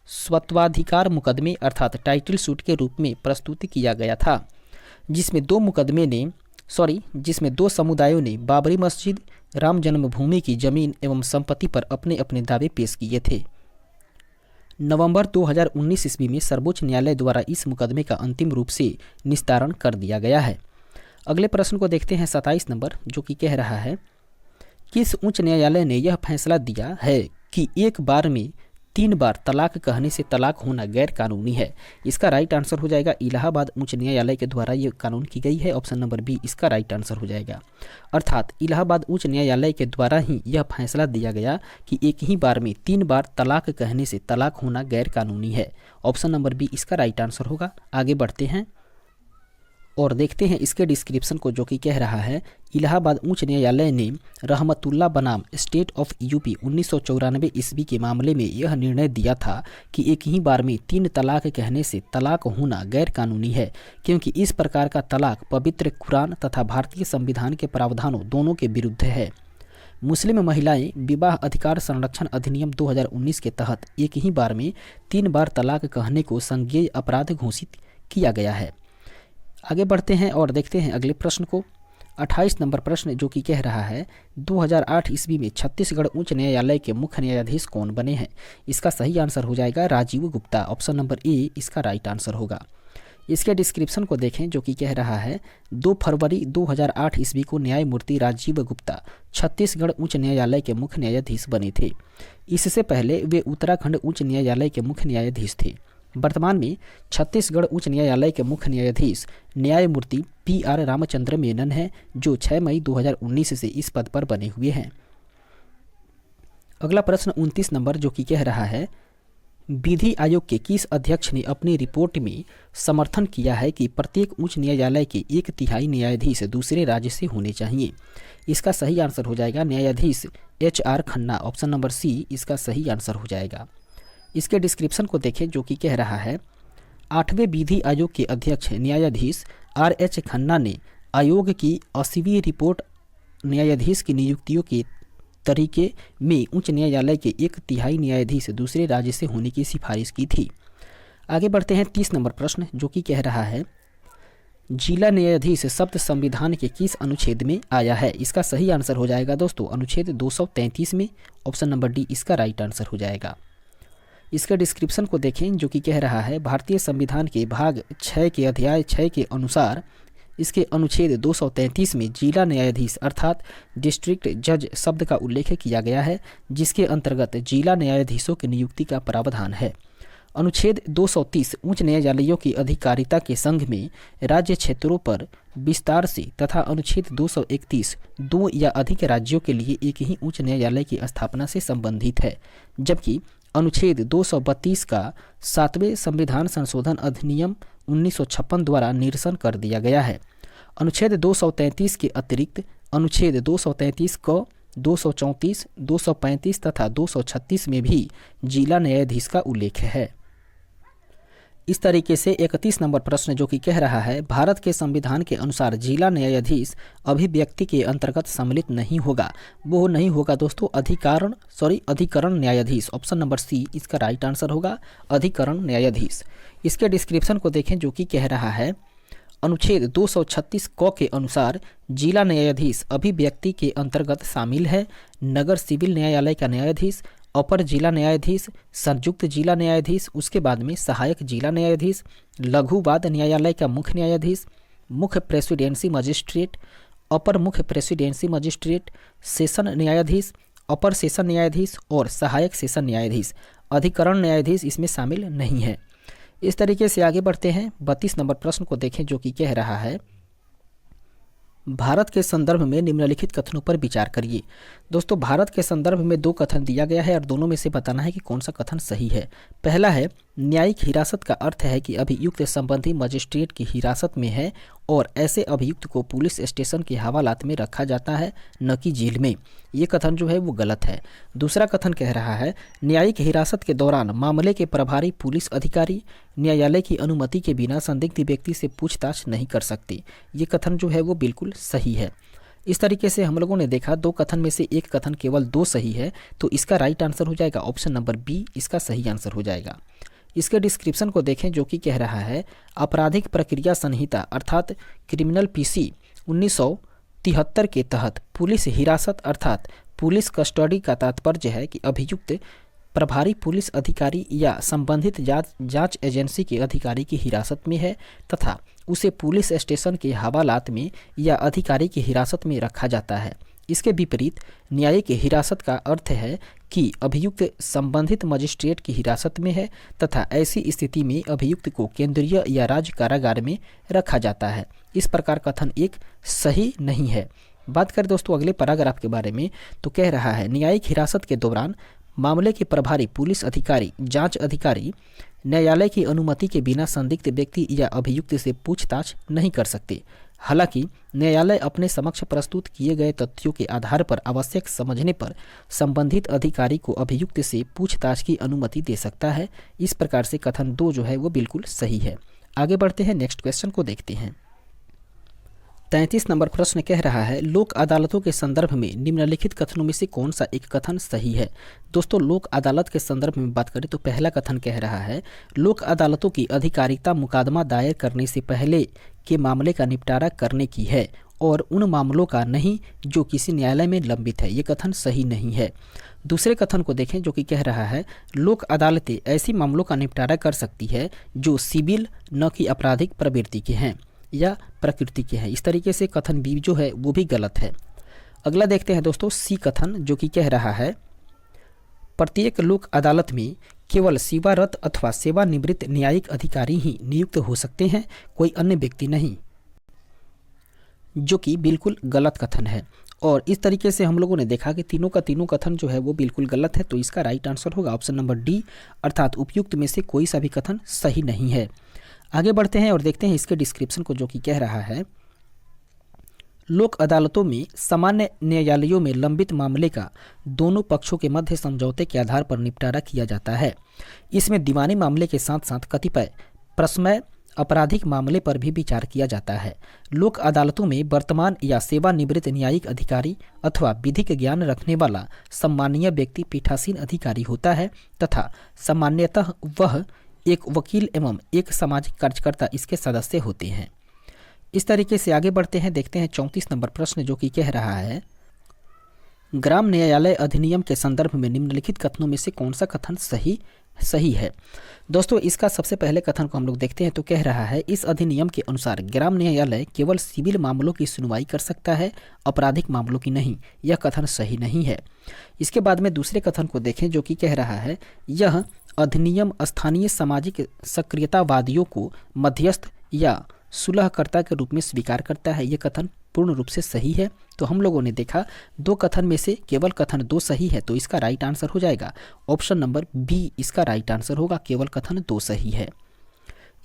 स्वत्वाधिकार मुकदमे अर्थात टाइटल सूट के रूप में प्रस्तुत किया गया था, जिसमें दो समुदायों ने बाबरी मस्जिद राम जन्मभूमि की जमीन एवं संपत्ति पर अपने अपने दावे पेश किए थे। नवंबर 2019 ईस्वी में सर्वोच्च न्यायालय द्वारा इस मुकदमे का अंतिम रूप से निस्तारण कर दिया गया है। अगले प्रश्न को देखते हैं 27 नंबर, जो कि कह रहा है किस उच्च न्यायालय ने यह फैसला दिया है कि एक बार में 3 बार तलाक कहने से तलाक होना गैर कानूनी है। इसका राइट आंसर हो जाएगा इलाहाबाद उच्च न्यायालय के द्वारा ये कानून की गई है। ऑप्शन नंबर बी इसका राइट आंसर हो जाएगा, अर्थात इलाहाबाद उच्च न्यायालय के द्वारा ही यह फैसला दिया गया कि एक ही बार में 3 बार तलाक कहने से तलाक होना गैर कानूनी है। ऑप्शन नंबर बी इसका राइट आंसर होगा। आगे बढ़ते हैं और देखते हैं इसके डिस्क्रिप्शन को, जो कि कह रहा है इलाहाबाद उच्च न्यायालय ने रहमतुल्लाह बनाम स्टेट ऑफ यूपी 1994 ईस्वी के मामले में यह निर्णय दिया था कि एक ही बार में 3 तलाक कहने से तलाक होना गैर कानूनी है, क्योंकि इस प्रकार का तलाक पवित्र कुरान तथा भारतीय संविधान के प्रावधानों दोनों के विरुद्ध है। मुस्लिम महिलाएं विवाह अधिकार संरक्षण अधिनियम 2019 के तहत एक ही बार में 3 बार तलाक कहने को संज्ञेय अपराध घोषित किया गया है। आगे बढ़ते हैं और देखते हैं अगले प्रश्न को। 28 नंबर प्रश्न, जो कि कह रहा है 2008 ईस्वी में छत्तीसगढ़ उच्च न्यायालय के मुख्य न्यायाधीश कौन बने हैं? इसका सही आंसर हो जाएगा Rajiv Gupta. Option number A इसका राइट आंसर होगा। इसके डिस्क्रिप्शन को देखें, जो कि कह रहा है 2 फरवरी 2008 ईस्वी को न्यायमूर्ति राजीव गुप्ता छत्तीसगढ़ उच्च न्यायालय के मुख्य न्यायाधीश बने थे। इससे पहले वे उत्तराखंड उच्च न्यायालय के मुख्य न्यायाधीश थे। वर्तमान में छत्तीसगढ़ उच्च न्यायालय के मुख्य न्यायाधीश न्यायमूर्ति PR रामचंद्र मेनन हैं, जो 6 मई 2019 से इस पद पर बने हुए हैं। अगला प्रश्न 29 नंबर, जो कि कह रहा है विधि आयोग के किस अध्यक्ष ने अपनी रिपोर्ट में समर्थन किया है कि प्रत्येक उच्च न्यायालय के 1/3 न्यायाधीश दूसरे राज्य से होने चाहिए? इसका सही आंसर हो जाएगा न्यायाधीश HR Khanna. Option number C इसका सही आंसर हो जाएगा। इसके डिस्क्रिप्शन को देखें, जो कि कह रहा है 8वें विधि आयोग के अध्यक्ष न्यायाधीश RH खन्ना ने आयोग की 80वीं रिपोर्ट न्यायाधीश की नियुक्तियों के तरीके में उच्च न्यायालय के 1/3 न्यायाधीश दूसरे राज्य से होने की सिफारिश की थी। आगे बढ़ते हैं 30 नंबर प्रश्न, जो कि कह रहा है जिला न्यायाधीश शब्द संविधान के किस अनुच्छेद में आया है? इसका सही आंसर हो जाएगा दोस्तों अनुच्छेद 233 में। ऑप्शन नंबर डी इसका राइट आंसर हो जाएगा। इसके डिस्क्रिप्शन को देखें, जो कि कह रहा है भारतीय संविधान के भाग 6 के अध्याय 6 के अनुसार इसके अनुच्छेद 233 में जिला न्यायाधीश अर्थात डिस्ट्रिक्ट जज शब्द का उल्लेख किया गया है, जिसके अंतर्गत जिला न्यायाधीशों की नियुक्ति का प्रावधान है। अनुच्छेद 230 उच्च न्यायालयों की अधिकारिता के संघ में राज्य क्षेत्रों पर विस्तार से तथा अनुच्छेद 231 2 या अधिक राज्यों के लिए एक ही उच्च न्यायालय की स्थापना से संबंधित है, जबकि अनुच्छेद 232 का 7वें संविधान संशोधन अधिनियम 1956 द्वारा निरसन कर दिया गया है। अनुच्छेद 233 के अतिरिक्त अनुच्छेद 233 क 234, 235 तथा 236 में भी जिला न्यायाधीश का उल्लेख है। इस तरीके से 31 नंबर प्रश्न, जो कि कह रहा है भारत के संविधान के अनुसार जिला न्यायाधीश अभिव्यक्ति के अंतर्गत सम्मिलित नहीं होगा। वो नहीं होगा दोस्तों अधिकरण न्यायाधीश। ऑप्शन नंबर सी इसका राइट आंसर होगा अधिकरण न्यायाधीश। इसके डिस्क्रिप्शन को देखें, जो कि कह रहा है अनुच्छेद 236 क के अनुसार जिला न्यायाधीश अभिव्यक्ति के अंतर्गत शामिल है नगर सिविल न्यायालय का न्यायाधीश, अपर जिला न्यायाधीश, संयुक्त जिला न्यायाधीश, उसके बाद में सहायक जिला न्यायाधीश, लघु वाद न्यायालय का मुख्य न्यायाधीश, मुख्य प्रेसिडेंसी मजिस्ट्रेट, अपर मुख्य प्रेसिडेंसी मजिस्ट्रेट, सेशन न्यायाधीश, अपर सेशन न्यायाधीश और सहायक सेशन न्यायाधीश। अधिकरण न्यायाधीश इसमें शामिल नहीं है। इस तरीके से आगे बढ़ते हैं 32 नंबर प्रश्न को देखें, जो कि कह रहा है भारत के संदर्भ में निम्नलिखित कथनों पर विचार करिए। दोस्तों भारत के संदर्भ में 2 कथन दिया गया है और दोनों में से बताना है कि कौन सा कथन सही है। पहला है न्यायिक हिरासत का अर्थ है कि अभियुक्त संबंधी मजिस्ट्रेट की हिरासत में है और ऐसे अभियुक्त को पुलिस स्टेशन के हवालात में रखा जाता है, न कि जेल में। ये कथन जो है वो गलत है। दूसरा कथन कह रहा है न्यायिक हिरासत के दौरान मामले के प्रभारी पुलिस अधिकारी न्यायालय की अनुमति के बिना संदिग्ध व्यक्ति से पूछताछ नहीं कर सकते। ये कथन जो है वो बिल्कुल सही है। इस तरीके से हम लोगों ने देखा 2 कथन में से एक कथन केवल 2 सही है, तो इसका राइट आंसर हो जाएगा ऑप्शन नंबर बी इसका सही आंसर हो जाएगा। इसके डिस्क्रिप्शन को देखें, जो कि कह रहा है आपराधिक प्रक्रिया संहिता अर्थात क्रिमिनल PC 1973 के तहत पुलिस हिरासत अर्थात पुलिस कस्टडी का तात्पर्य है कि अभियुक्त प्रभारी पुलिस अधिकारी या संबंधित जांच एजेंसी के अधिकारी की हिरासत में है तथा उसे पुलिस स्टेशन के हवालात में या अधिकारी की हिरासत में रखा जाता है। इसके विपरीत न्यायिक हिरासत का अर्थ है कि अभियुक्त संबंधित मजिस्ट्रेट की हिरासत में है तथा ऐसी स्थिति में अभियुक्त को केंद्रीय या राज्य कारागार में रखा जाता है। इस प्रकार कथन एक सही नहीं है। बात करें दोस्तों अगले पैराग्राफ के बारे में, तो कह रहा है न्यायिक हिरासत के दौरान मामले के प्रभारी पुलिस अधिकारी, जांच अधिकारी न्यायालय की अनुमति के बिना संदिग्ध व्यक्ति या अभियुक्त से पूछताछ नहीं कर सकते। हालांकि न्यायालय अपने समक्ष प्रस्तुत किए गए तथ्यों के आधार पर आवश्यक समझने पर संबंधित अधिकारी को अभियुक्त से पूछताछ की अनुमति दे सकता है। इस प्रकार से कथन 2 जो है वो बिल्कुल सही है। आगे बढ़ते हैं, नेक्स्ट क्वेश्चन को देखते हैं। 33 नंबर प्रश्न कह रहा है, लोक अदालतों के संदर्भ में निम्नलिखित कथनों में से कौन सा एक कथन सही है। दोस्तों, लोक अदालत के संदर्भ में बात करें तो पहला कथन कह रहा है, लोक अदालतों की अधिकारिता मुकदमा दायर करने से पहले के मामले का निपटारा करने की है और उन मामलों का नहीं जो किसी न्यायालय में लंबित है। ये कथन सही नहीं है। दूसरे कथन को देखें जो कि कह रहा है, लोक अदालतें ऐसी मामलों का निपटारा कर सकती है जो सिविल न कि आपराधिक प्रवृत्ति के हैं या प्रकृति के हैं। इस तरीके से कथन बी जो है वो भी गलत है। अगला देखते हैं दोस्तों, सी कथन जो कि कह रहा है, प्रत्येक लोक अदालत में केवल सेवारत अथवा सेवानिवृत्त न्यायिक अधिकारी ही नियुक्त हो सकते हैं, कोई अन्य व्यक्ति नहीं, जो कि बिल्कुल गलत कथन है। और इस तरीके से हम लोगों ने देखा कि तीनों का तीनों कथन जो है वो बिल्कुल गलत है। तो इसका राइट आंसर होगा ऑप्शन नंबर डी, अर्थात उपयुक्त में से कोई सा भी कथन सही नहीं है। आगे बढ़ते हैं और देखते हैं इसके डिस्क्रिप्शन को, जो कि कह रहा है, लोक अदालतों में सामान्य न्यायालयों में लंबित मामले का दोनों पक्षों के मध्य समझौते के आधार पर निपटारा किया जाता है। इसमें दीवानी मामले के साथ साथ कतिपय प्रश्नमय आपराधिक मामले पर भी विचार किया जाता है। लोक अदालतों में वर्तमान या सेवानिवृत्त न्यायिक अधिकारी अथवा विधिक ज्ञान रखने वाला सम्मानीय व्यक्ति पीठासीन अधिकारी होता है तथा सामान्यतः वह एक वकील एवं एक सामाजिक कार्यकर्ता इसके सदस्य होते हैं। इस तरीके से आगे बढ़ते हैं, देखते हैं 34 नंबर प्रश्न जो कि कह रहा है, ग्राम न्यायालय अधिनियम के संदर्भ में निम्नलिखित कथनों में से कौन सा कथन सही है। दोस्तों, इसका सबसे पहले कथन को हम लोग देखते हैं तो कह रहा है, इस अधिनियम के अनुसार ग्राम न्यायालय केवल सिविल मामलों की सुनवाई कर सकता है, आपराधिक मामलों की नहीं। यह कथन सही नहीं है। इसके बाद में दूसरे कथन को देखें जो कि कह रहा है, यह अधिनियम स्थानीय सामाजिक सक्रियतावादियों को मध्यस्थ या सुलहकर्ता के रूप में स्वीकार करता है। यह कथन पूर्ण रूप से सही है। तो हम लोगों ने देखा 2 कथन में से केवल कथन 2 सही है, तो इसका राइट आंसर हो जाएगा ऑप्शन नंबर बी, इसका राइट आंसर होगा, केवल कथन 2 सही है।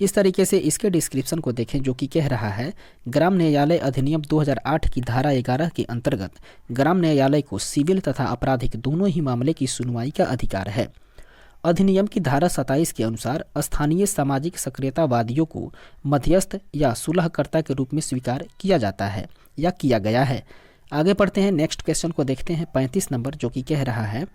इस तरीके से इसके डिस्क्रिप्शन को देखें जो कि कह रहा है, ग्राम न्यायालय अधिनियम 2008 की धारा 11 के अंतर्गत ग्राम न्यायालय को सिविल तथा आपराधिक दोनों ही मामले की सुनवाई का अधिकार है। अधिनियम की धारा 27 के अनुसार स्थानीय सामाजिक सक्रियतावादियों को मध्यस्थ या सुलहकर्ता के रूप में स्वीकार किया जाता है या किया गया है। आगे बढ़ते हैं, नेक्स्ट क्वेश्चन को देखते हैं 35 नंबर जो कि कह रहा है,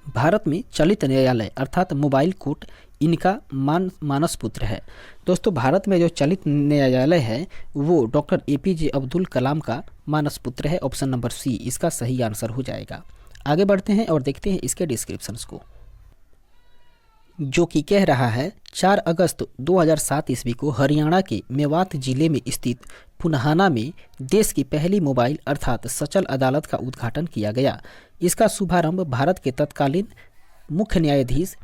भारत में चलित न्यायालय अर्थात मोबाइल कोर्ट इनका मानस पुत्र है। दोस्तों, भारत में जो चलित न्यायालय है वो डॉक्टर APJ अब्दुल कलाम का मानस पुत्र है। ऑप्शन नंबर सी इसका सही आंसर हो जाएगा। आगे बढ़ते हैं और देखते हैं इसके डिस्क्रिप्शंस को, जो कि कह रहा है, 4 अगस्त 2007 ईस्वी को हरियाणा के मेवात जिले में स्थित पुन्हाना में देश की पहली मोबाइल अर्थात सचल अदालत का उद्घाटन किया गया। इसका शुभारंभ भारत के तत्कालीन मुख्य न्यायाधीश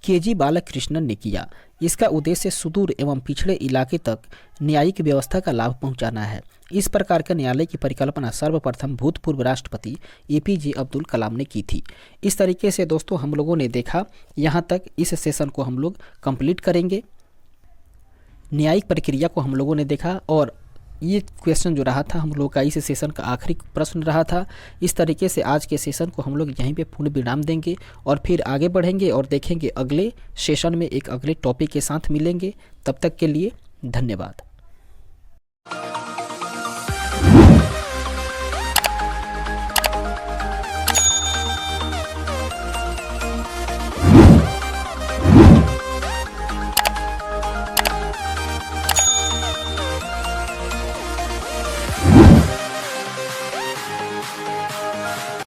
KG बालकृष्णन ने किया। इसका उद्देश्य सुदूर एवं पिछड़े इलाके तक न्यायिक व्यवस्था का लाभ पहुंचाना है। इस प्रकार के न्यायालय की परिकल्पना सर्वप्रथम भूतपूर्व राष्ट्रपति APJ अब्दुल कलाम ने की थी। इस तरीके से दोस्तों हम लोगों ने देखा, यहाँ तक इस सेशन को हम लोग कंप्लीट करेंगे। न्यायिक प्रक्रिया को हम लोगों ने देखा और ये क्वेश्चन जो रहा था हम लोग का इस सेशन का आखिरी प्रश्न रहा था। इस तरीके से आज के सेशन को हम लोग यहीं पे पूर्ण विराम देंगे और फिर आगे बढ़ेंगे और देखेंगे अगले सेशन में एक अगले टॉपिक के साथ मिलेंगे। तब तक के लिए धन्यवाद।